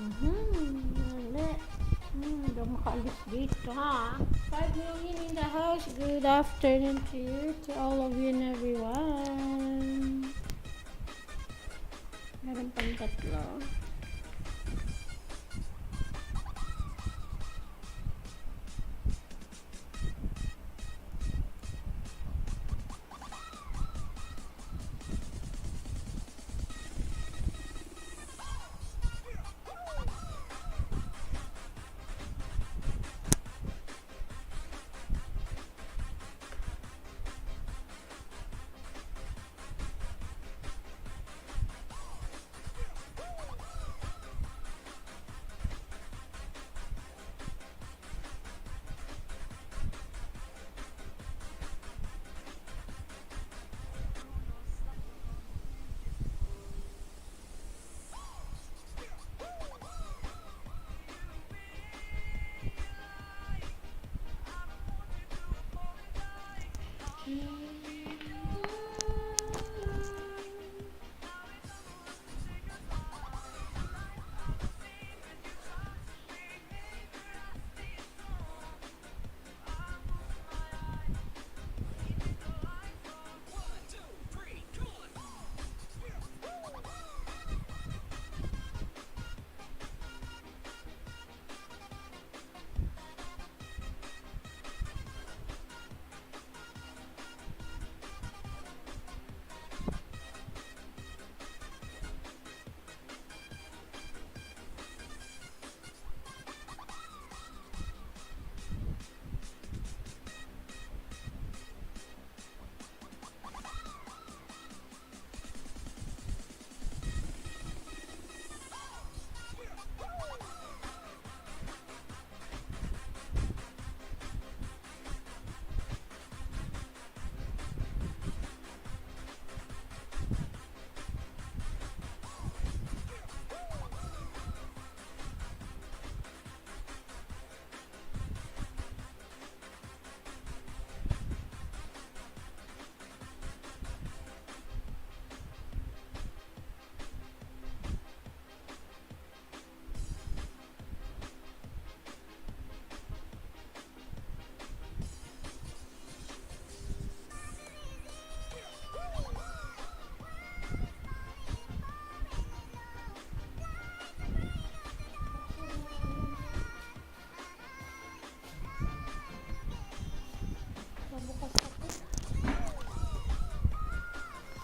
Wala. Hindi ako makaalis dito, ha? 5 million in the house. Good afternoon to you, to all of you and everyone. Meron pang tatlo.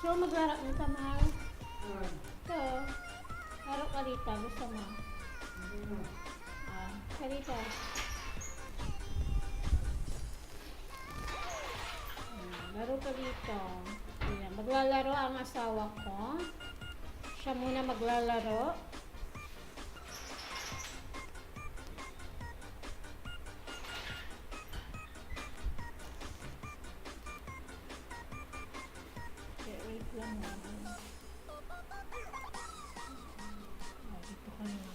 So, maglaro nito, mahal. Ito. Laro ka dito. Gusto mo? Ka dito. Laro ka dito. Ayan. Maglalaro ang asawa ko. Siya muna maglalaro. Wait lang naman. Dito ka na.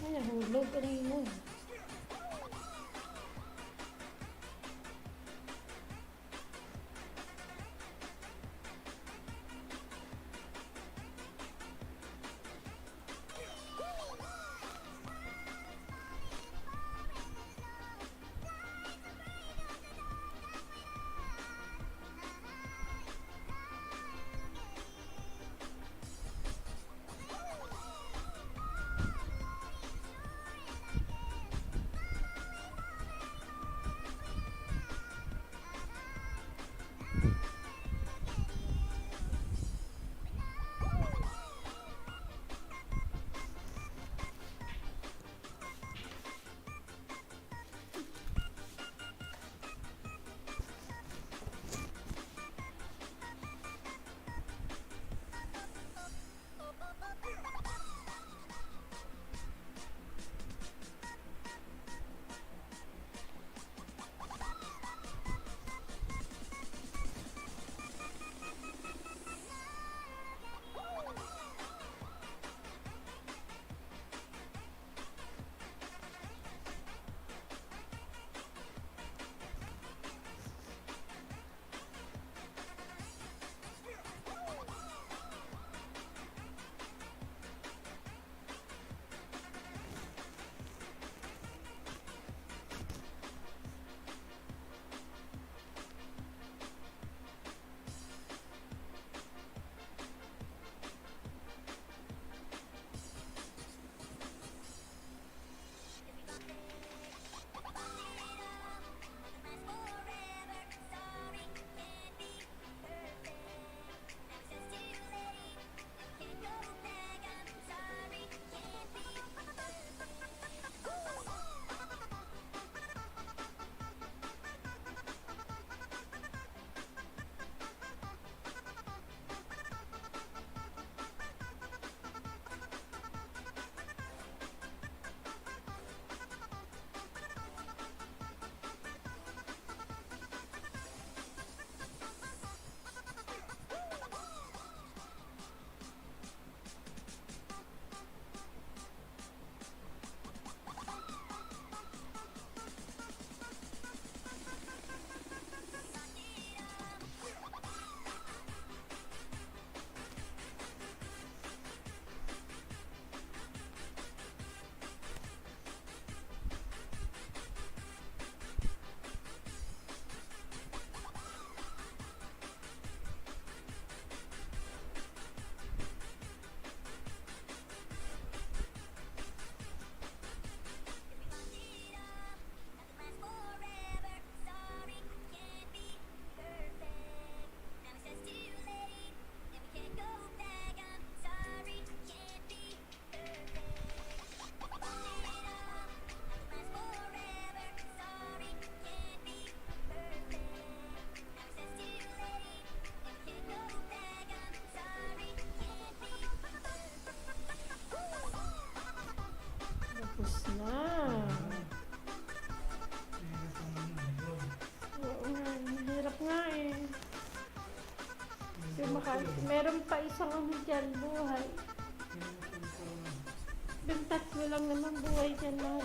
Ay, nahulog. Ano yun? meron pa isang ano dyan, buhay. Yung tatlo lang naman buhay dyan lang.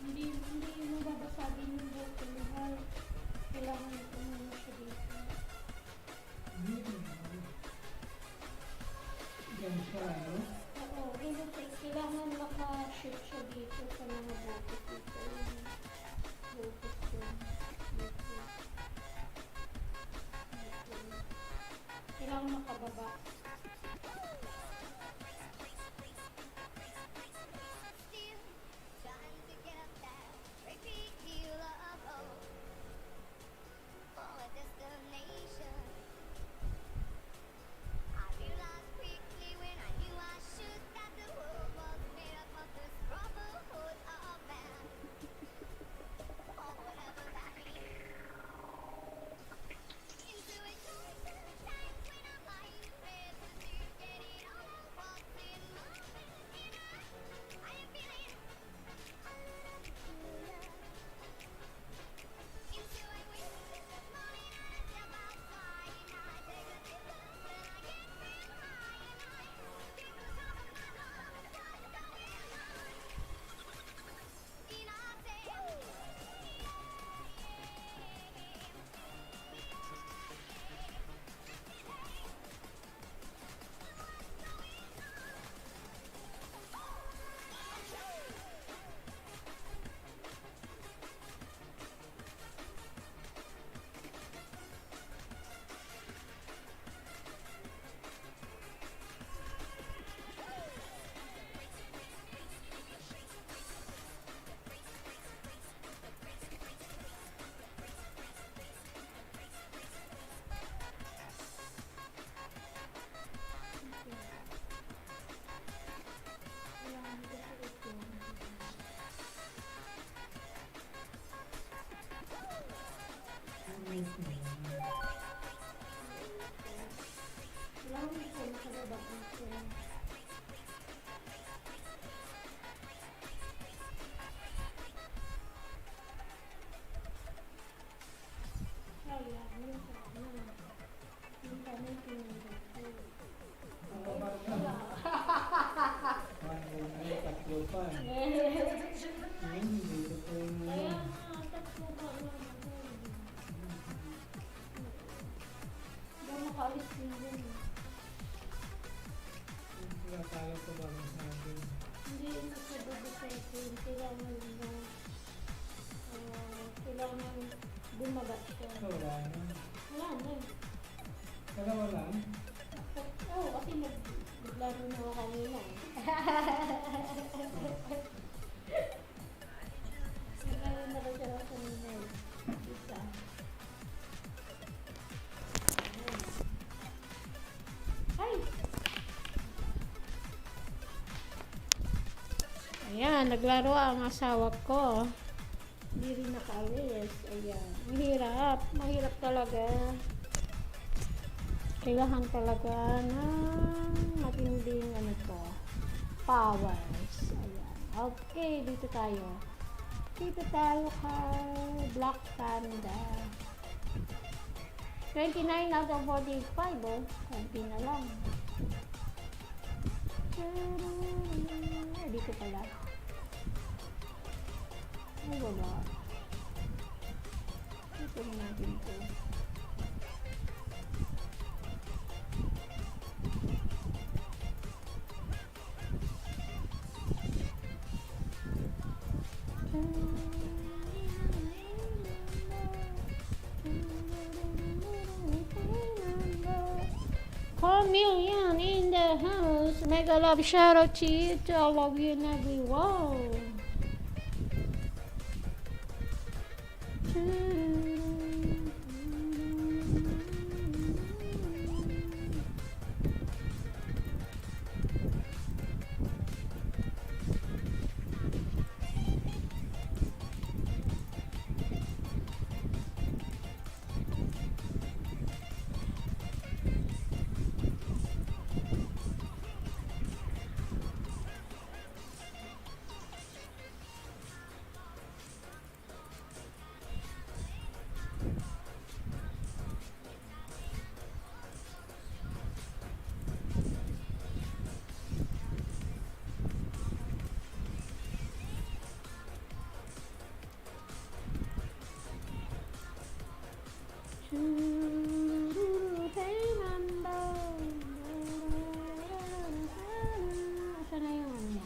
Hindi mo babasagin yung buhok ko, mahal. Kailangan ito muna siya dito. Ganun siya, no? Oo, kailangan maka-shoot siya dito sa mga buhok dito. Buhok ko. Dito. Kailangan makababa. Kailangan bumagat siya. Wala na. Wala na. Dalawa lang? Oo, kasi naglaro na ako kanina. Naglaro na rin siya kanina. Isa. Ay! Ayan, naglaro ang asawa ko. Hindi rin nakaalis. Ayan. Mahirap. Mahirap talaga. Kailangan talaga ng matinding powers. Ayan. Okay, dito tayo. Dito tayo kay Black Panda. 29 out of 45, oh. Konti na lang. Dito pala. Ay, wala. Ito na natin ito. Million in the house. Mega love shout out to you, to all of you and everyone. Sana yung ano niya?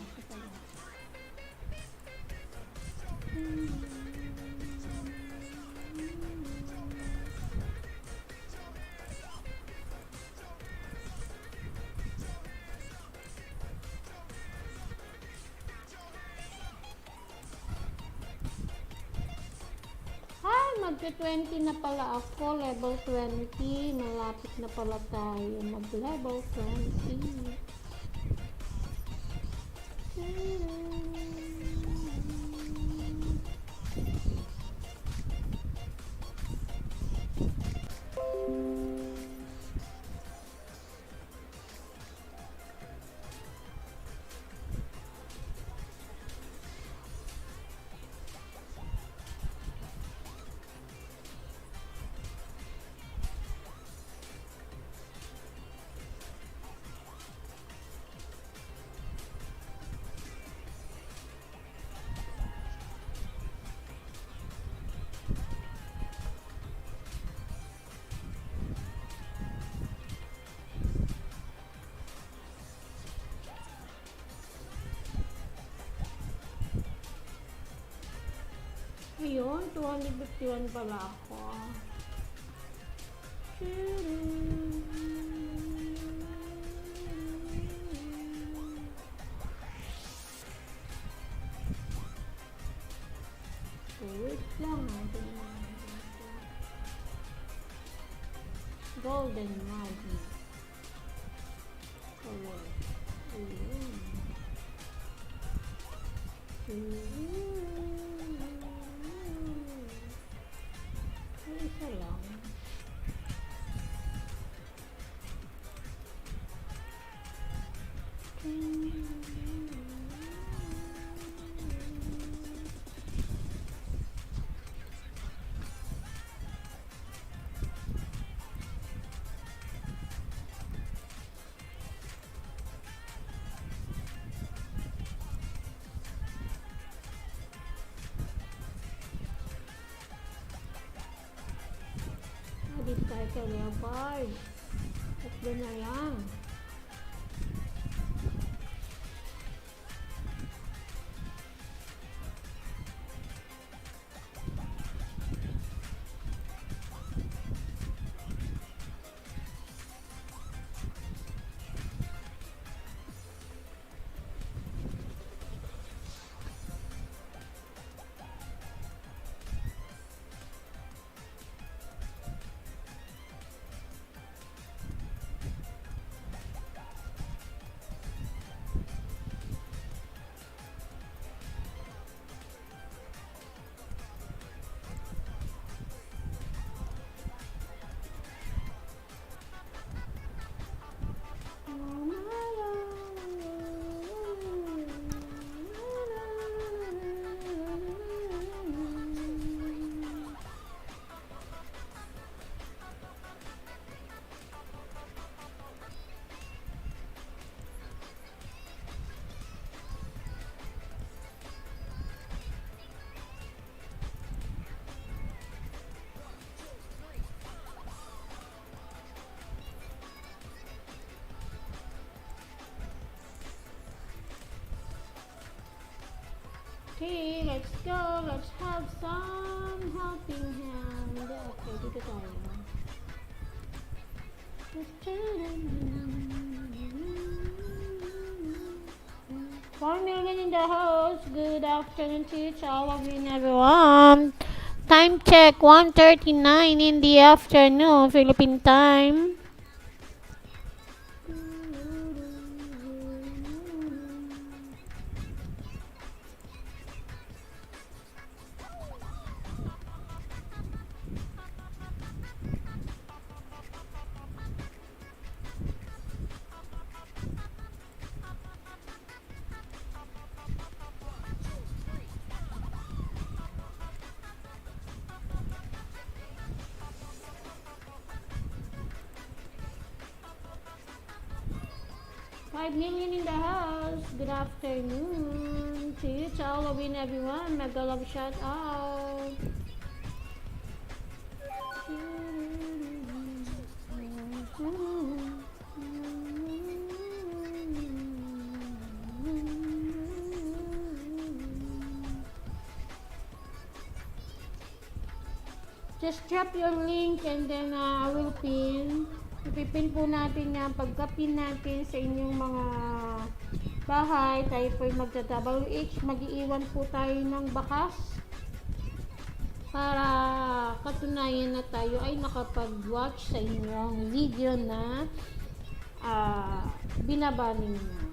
Ay, magka-20 na pala ako. Level 20. Malapit na pala tayo mag-level 20. Ayun, 251 pala ako. Wait lang. Golden Magic. Color. Ayun. Isa lang. Dito tayo kay Leopard. Tatlo na lang. Okay, let's go. Let's have some helping hand. Okay, dito tayo. 4 million in the house. Good afternoon to you, all of you and everyone. Time check, 1:39 in the afternoon, Philippine time. Five million in the house. Good afternoon to you, to all of you and everyone. Mega love shout out. Just drop your link and then I will pin. Ipipin po natin yan. Pagka-pin natin sa inyong mga bahay, tayo po magta-WH. Mag-iiwan po tayo ng bakas para katunayan na tayo ay nakapag-watch sa inyong video na binaba ninyo.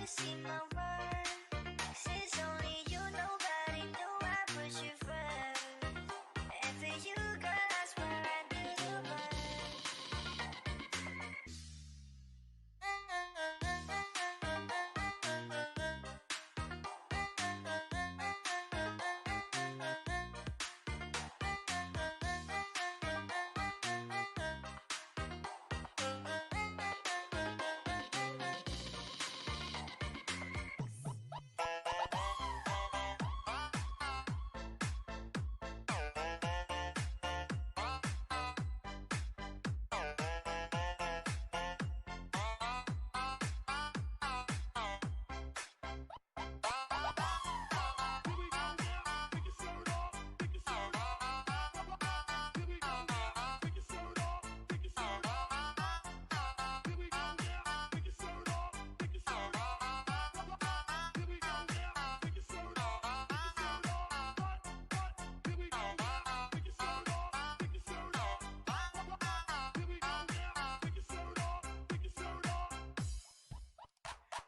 see my worth. Since only you, nobody knew I put you first. And for you, girl, I swear I do the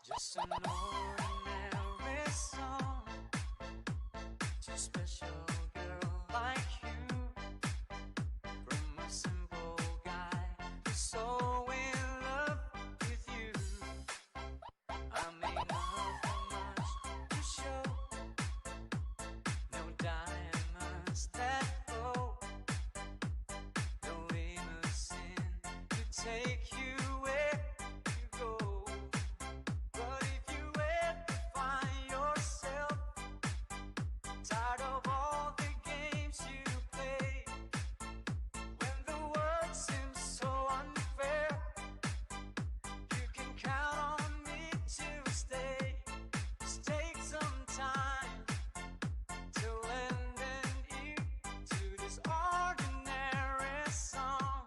Just an ordinary song to a special girl like you. From a simple guy who's so in love with you. I may not have much to show, no diamonds that glow, no limousine to take you where you go. But if you ever find yourself tired of all the games you play, when the world seems so unfair, you can count on me to stay. Just take some time to lend an ear to this ordinary song.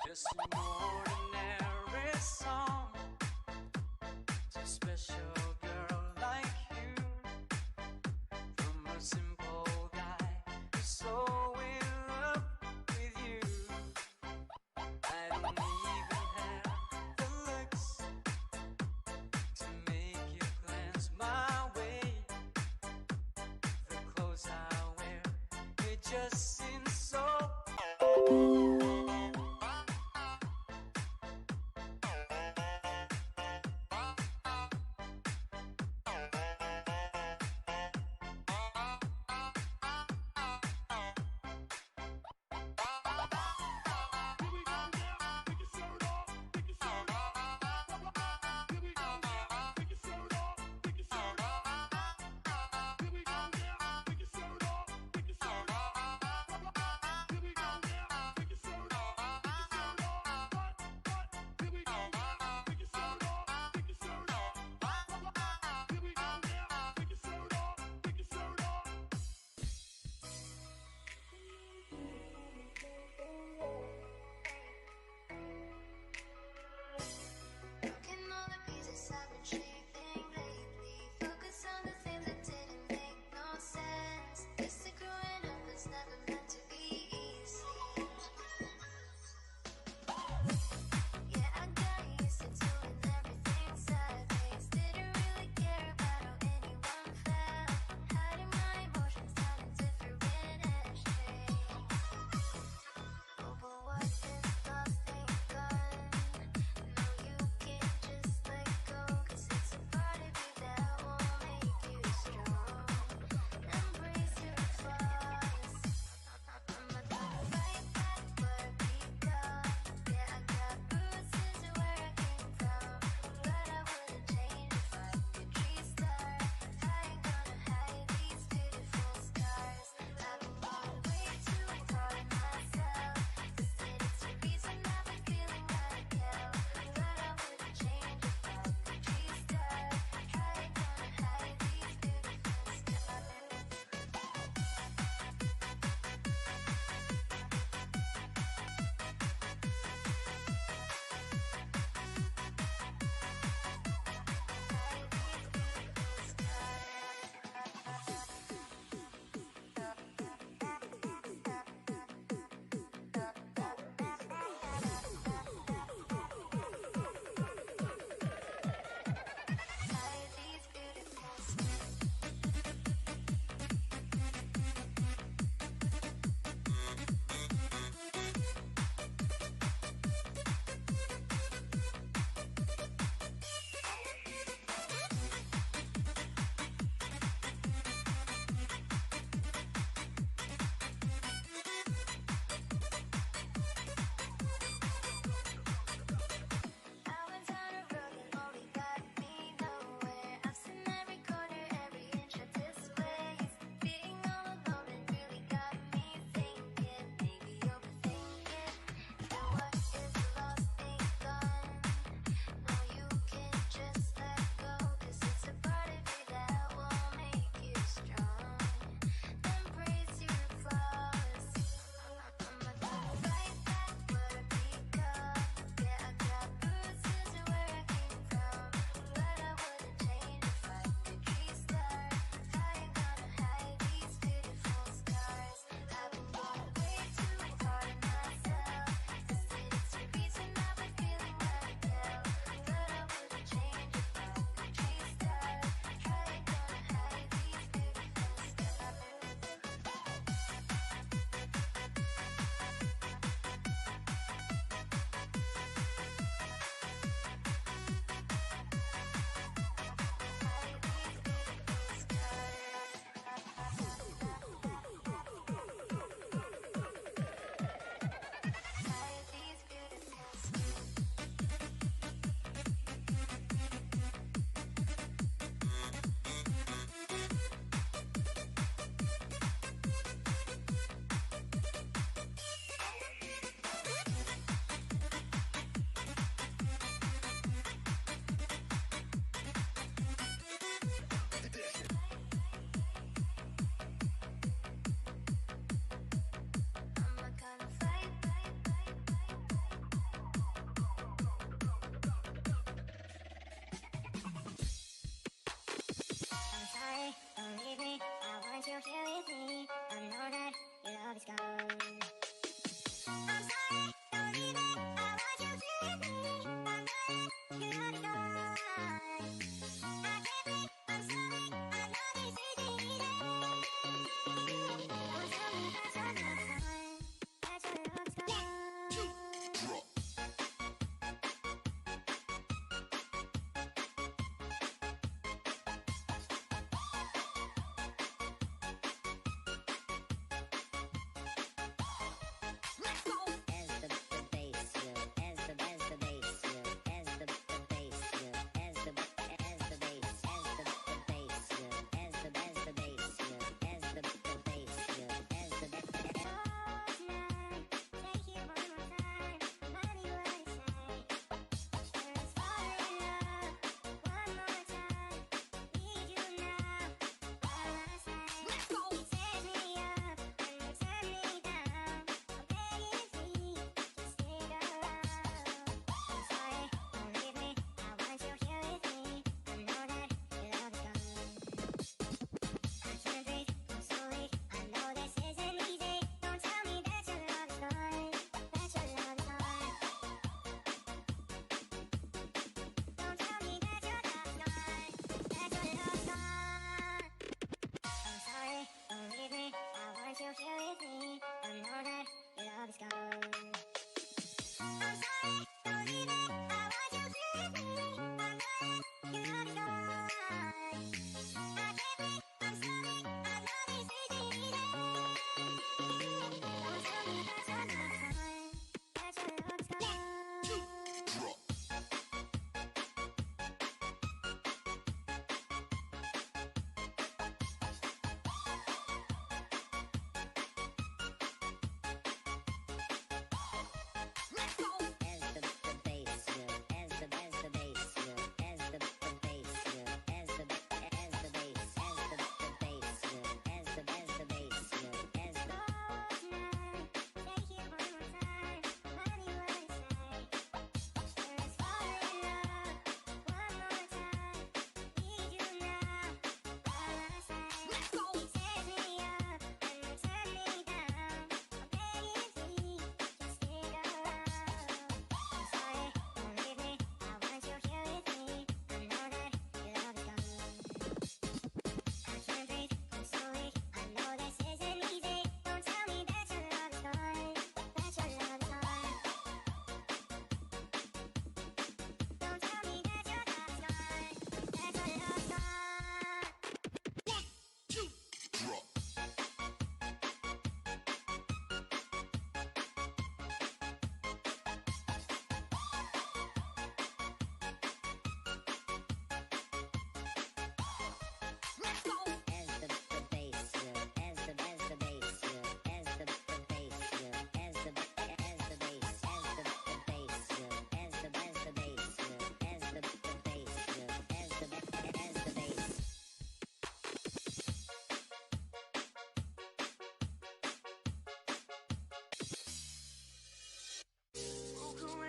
Just an ordinary song to a special girl like you. From a simple guy who's so in love with you. I don't even have the looks to make you glance my way. The clothes I wear, they just seem so.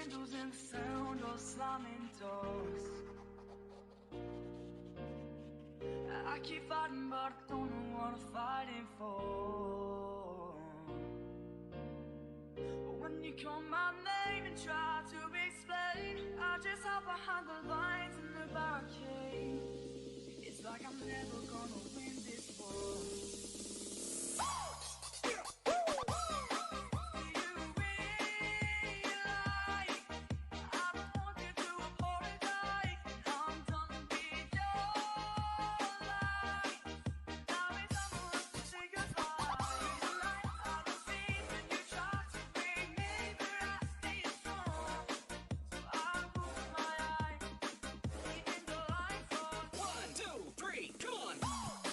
windows and the sound of slamming doors. I keep fighting, but I don't know what I'm fighting for. But when you call my name and try to explain, I just hide behind the lines in the barricade. It's like I'm never gonna win this war. One, two, three, come on!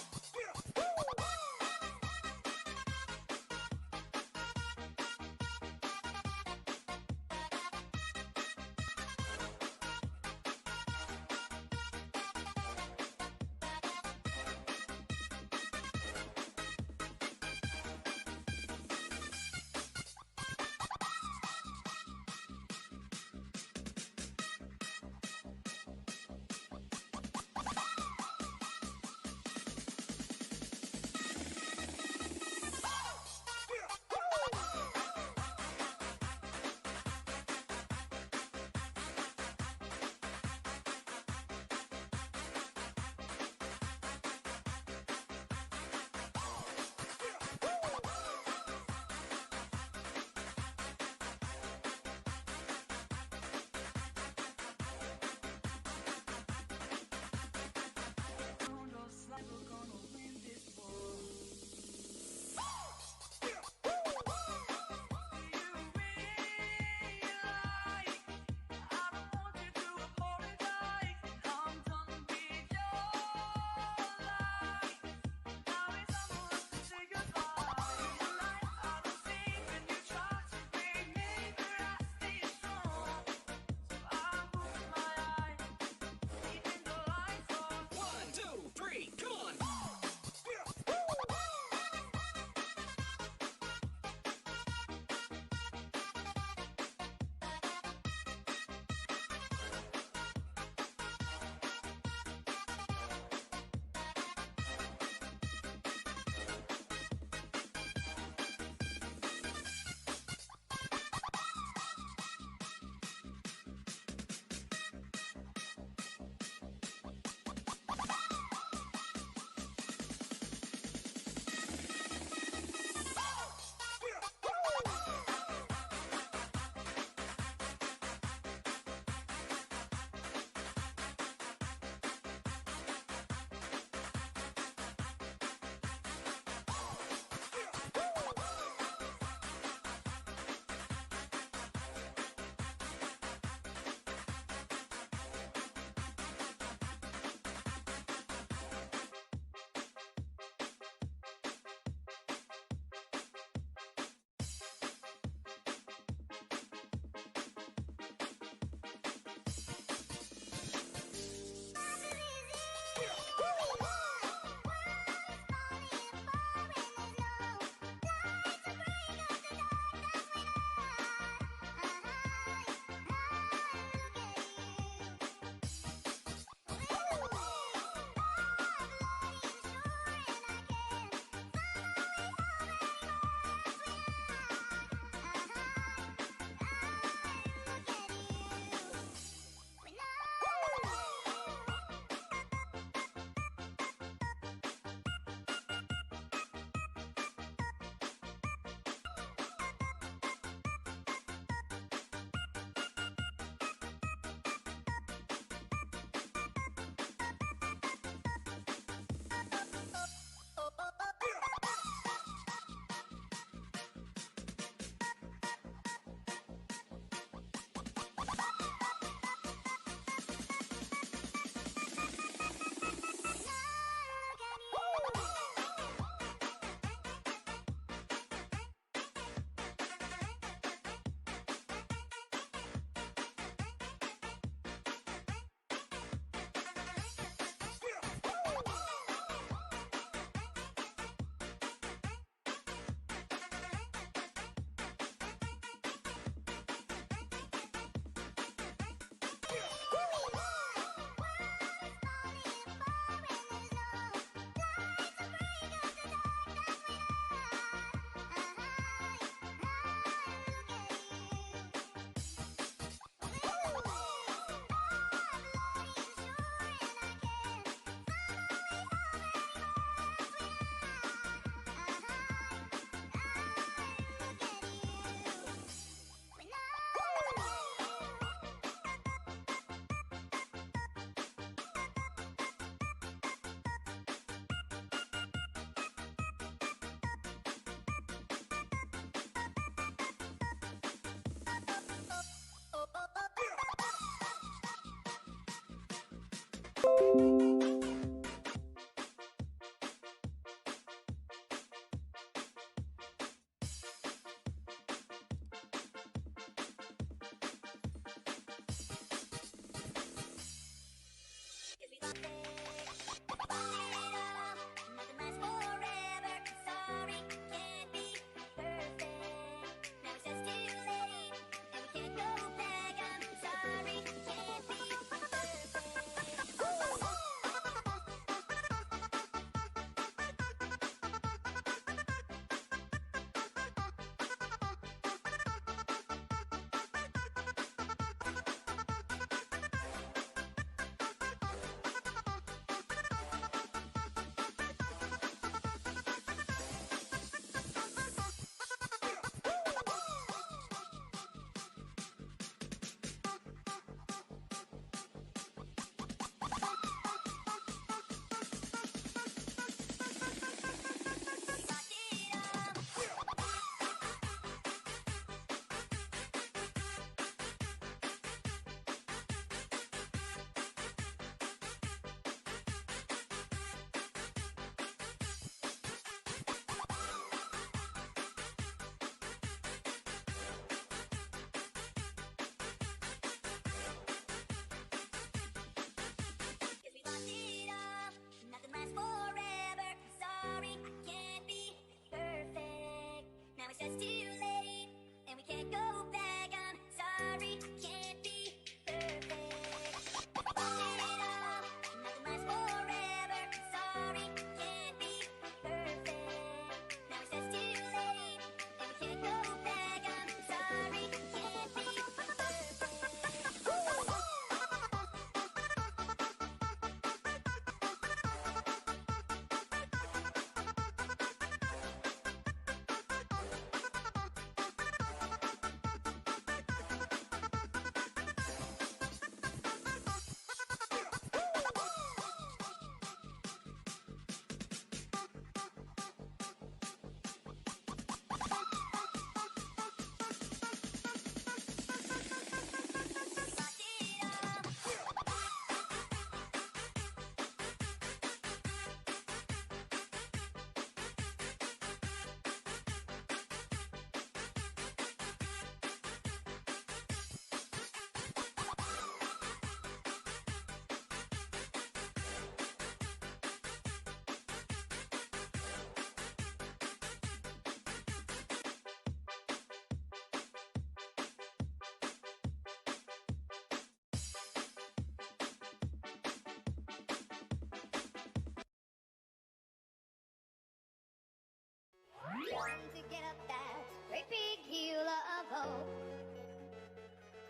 One to get up that great big hill of hope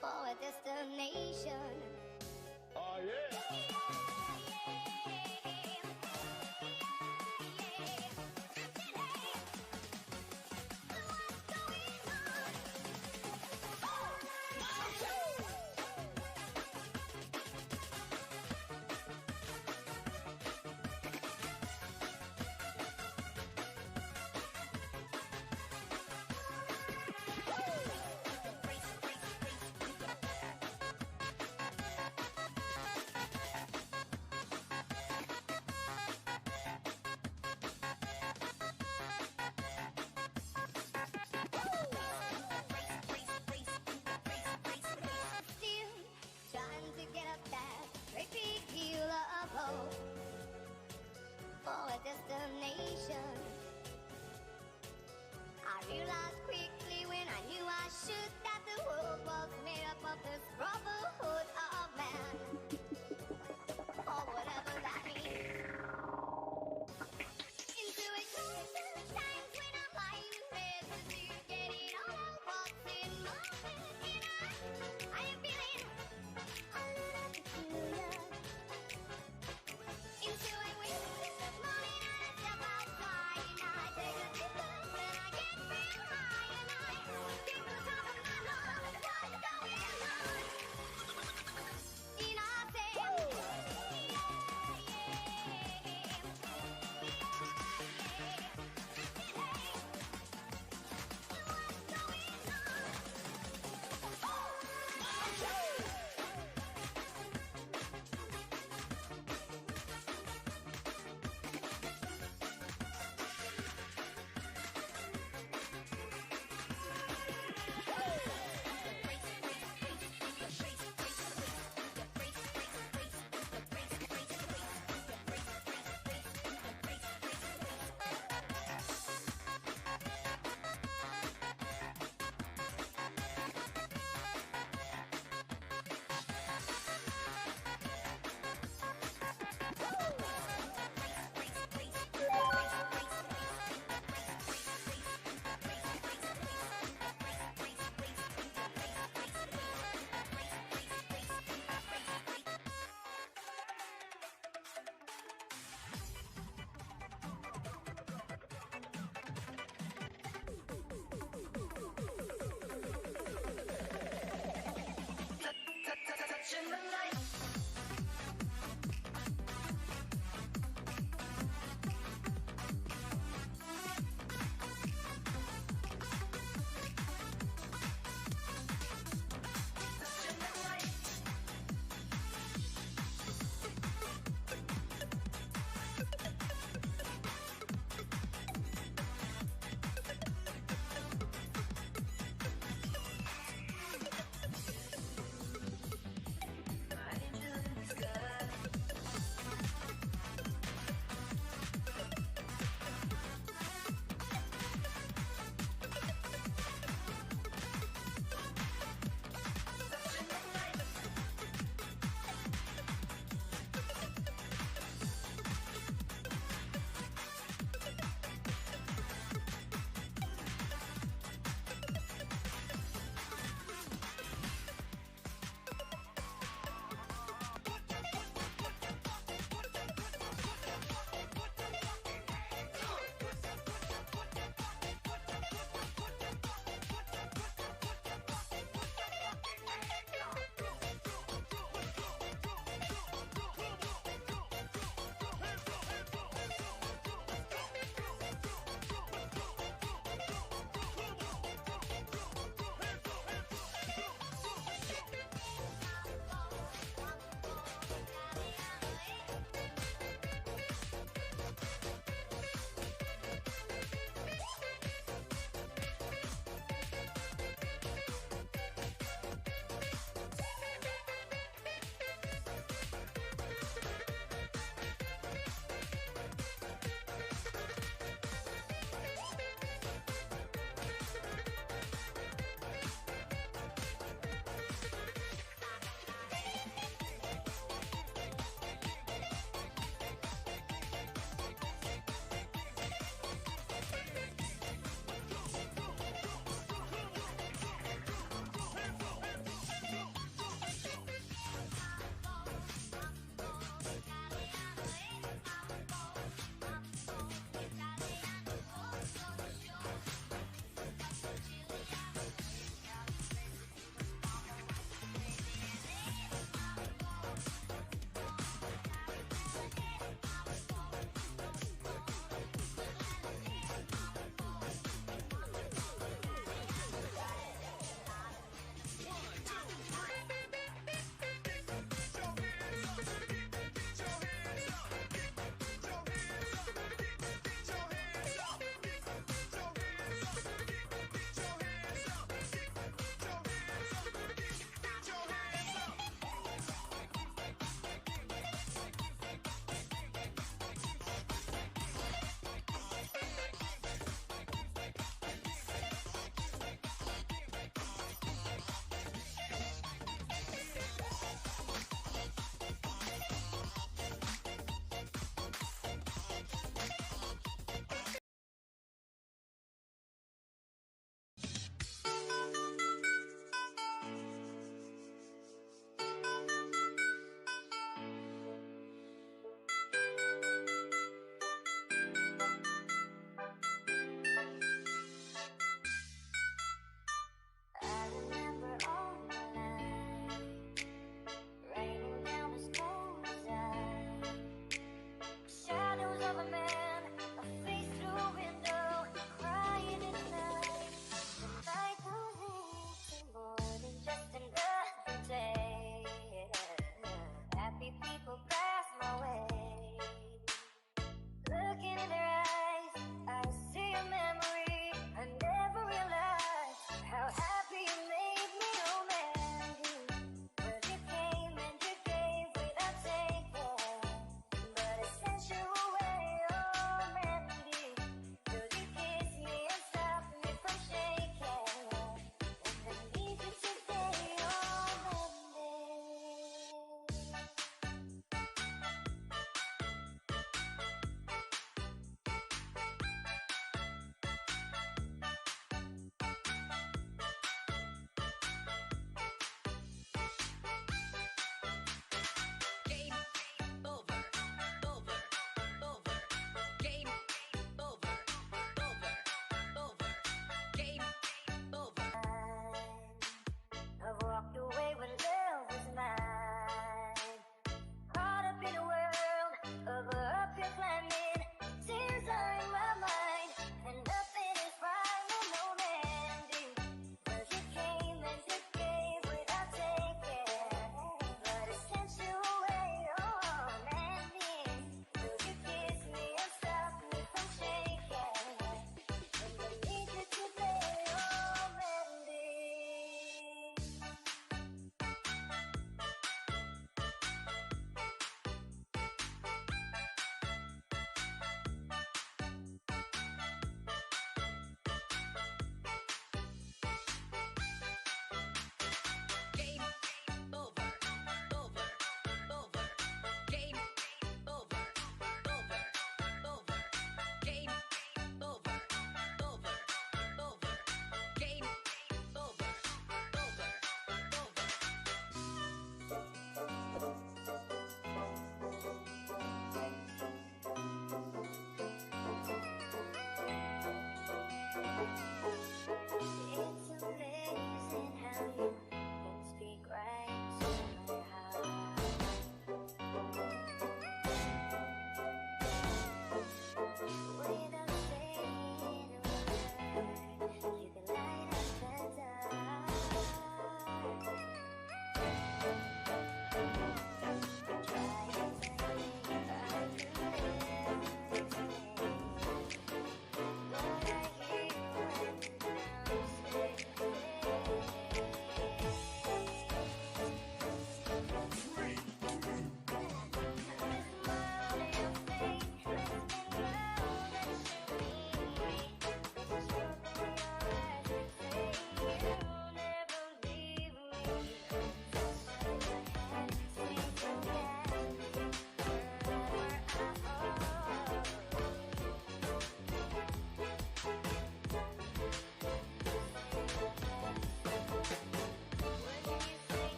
for a destination. Oh, yeah.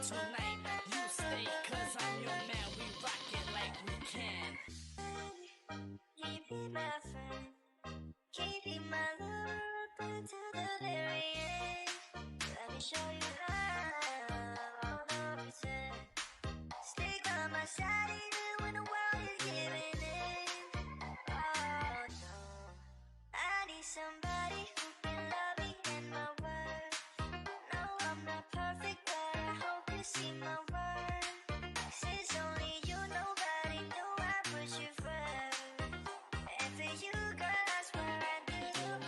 tonight. You stay, cause I'm your man. We rock it like we can. You be my friend, keep you my lover up until the very end. Let me show you love, all the pretend. Stick by my side even when the world is giving in. Oh no, I need somebody who can love me and my worth. No, I'm not perfect, but I hope you see my worth. Since only you, nobody knew I put you first. And for you, girl, I swear I do the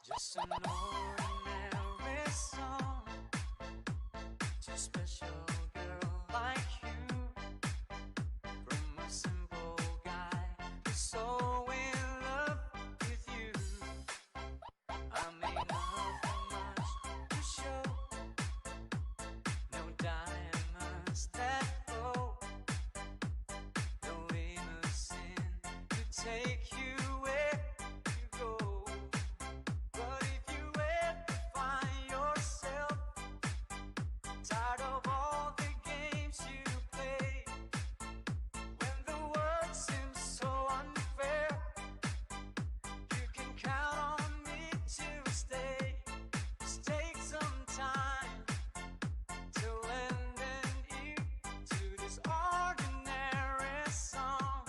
Just an ordinary song to a special girl like you. From a simple guy who's so in love with you. I may not have much to show, no diamonds that glow, no limousine to take you where you go. But if you ever find yourself tired of all the games you play, when the world seems so unfair, you can count on me to stay. Just take some time to lend an ear to this ordinary song.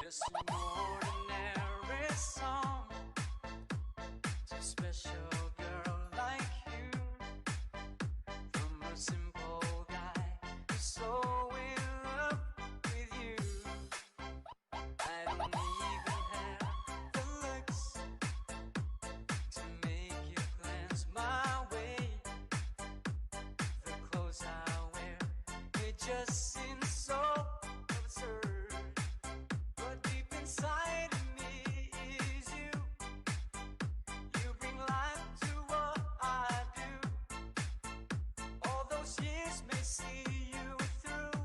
Just an ordinary song to a special girl like you. From a simple guy who's so in love with you. I don't even have the looks to make you glance my way. The clothes I wear, they just seem so absurd. But deep inside of me is you. You bring life to what I do. All those years may see you through.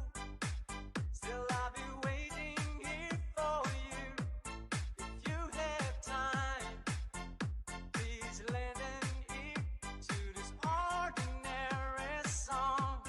Still I'll be waiting here for you. If you have time, please lend an ear to this ordinary song.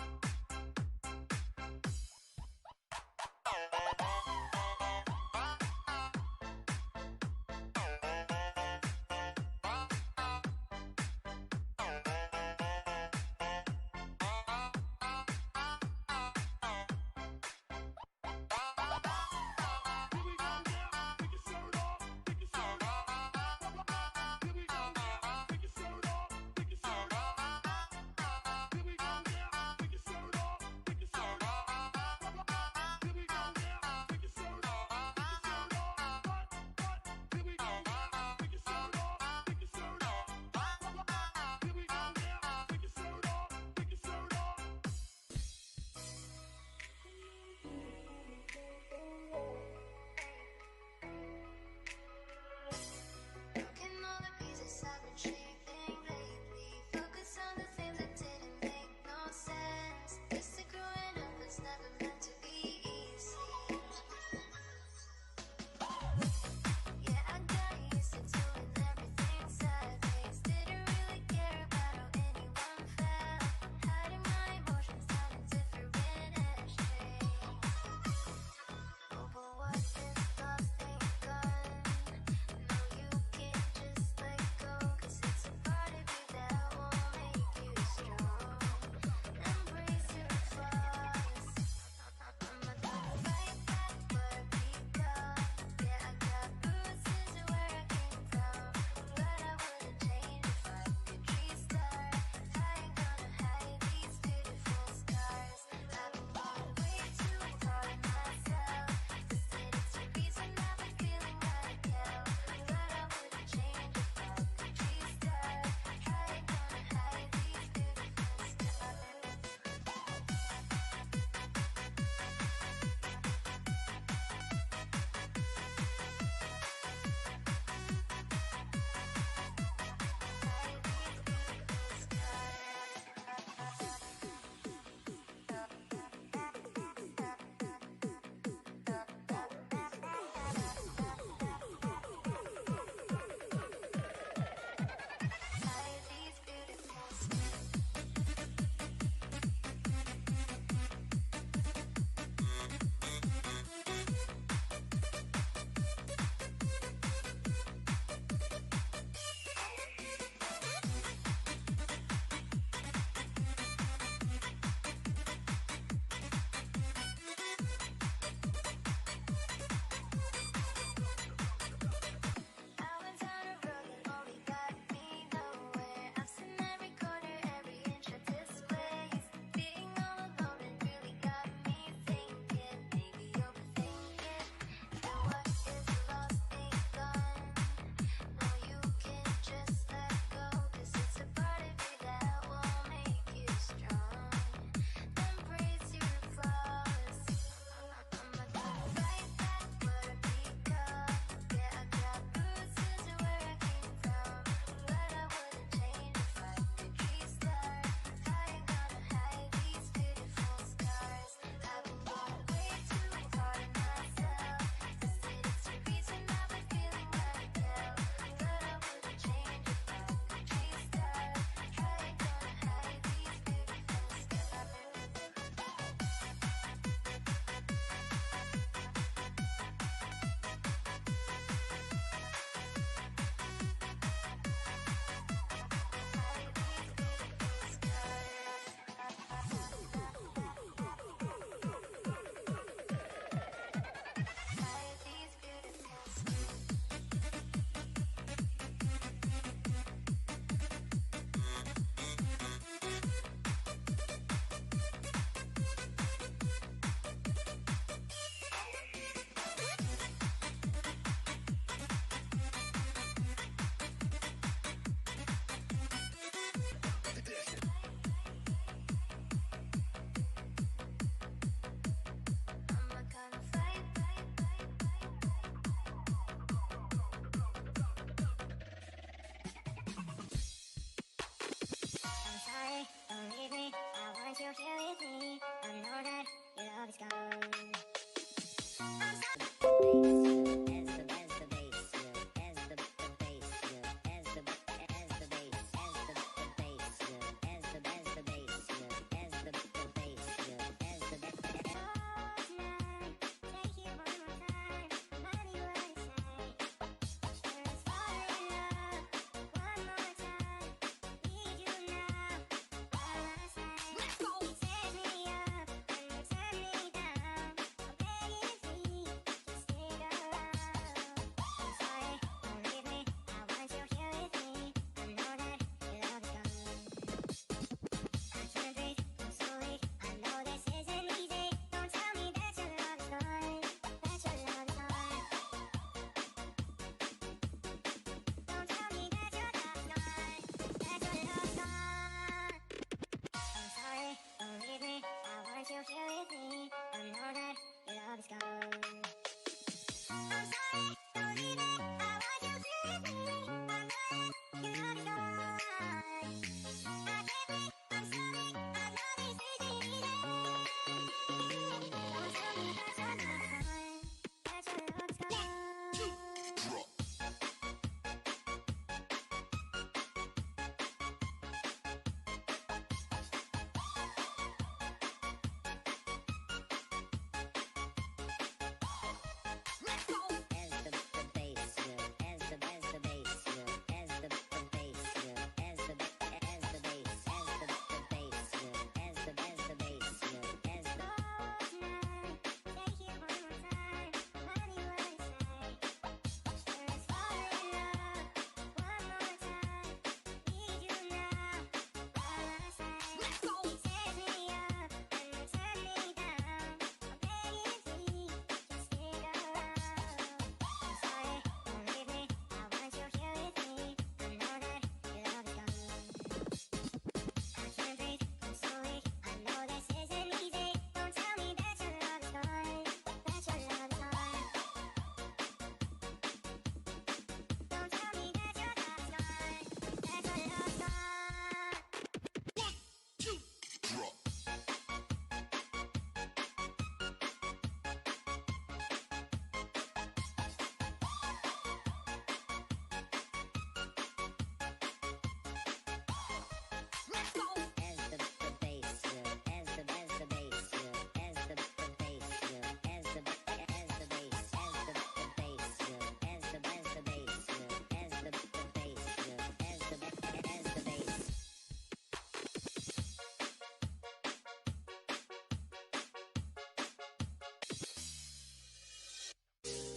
with me. I know that your love is gone.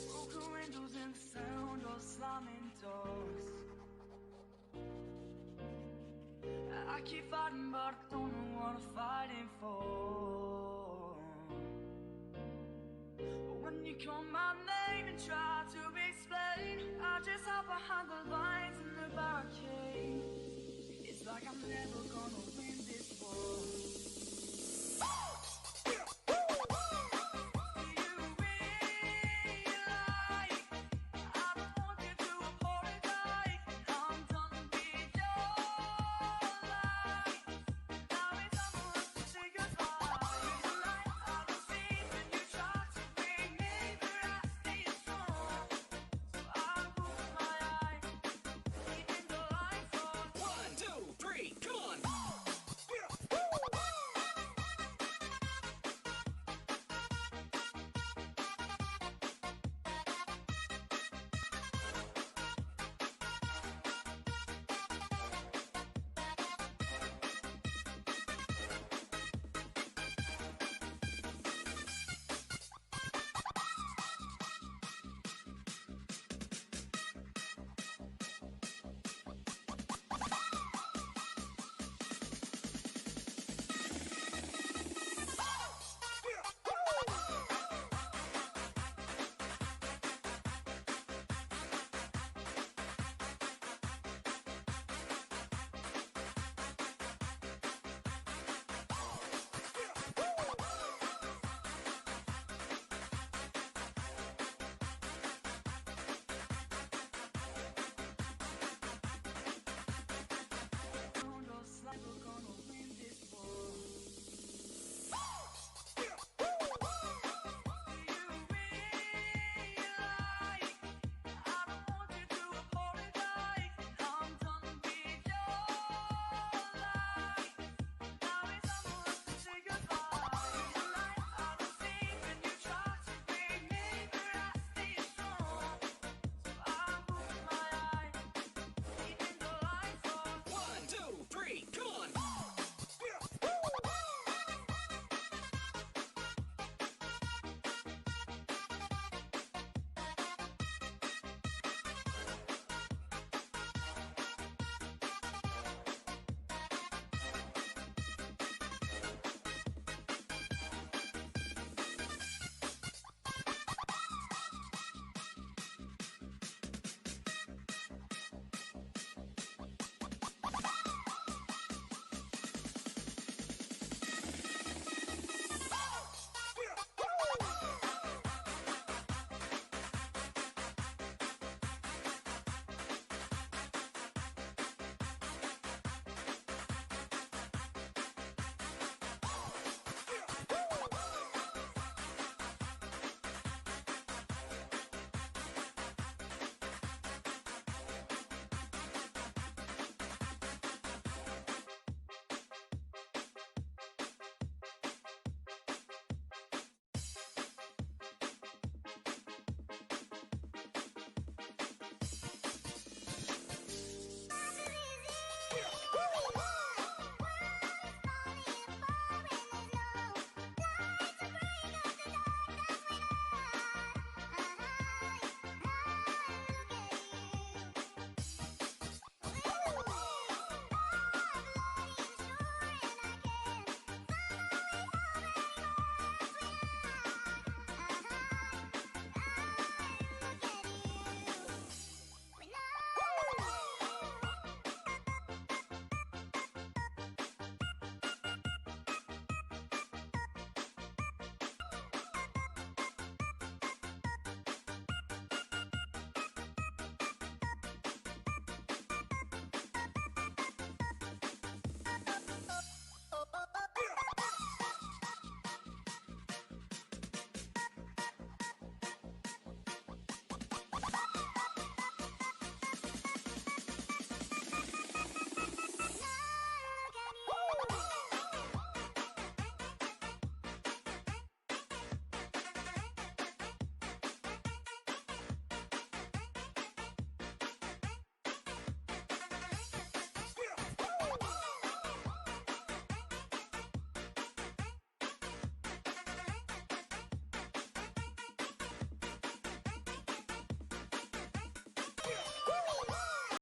Broken windows and the sound of slamming doors. I keep fighting, but I don't know what I'm fighting for. But when you call my name and try to explain, I just hide behind the lines in the barricade. It's like I'm never gonna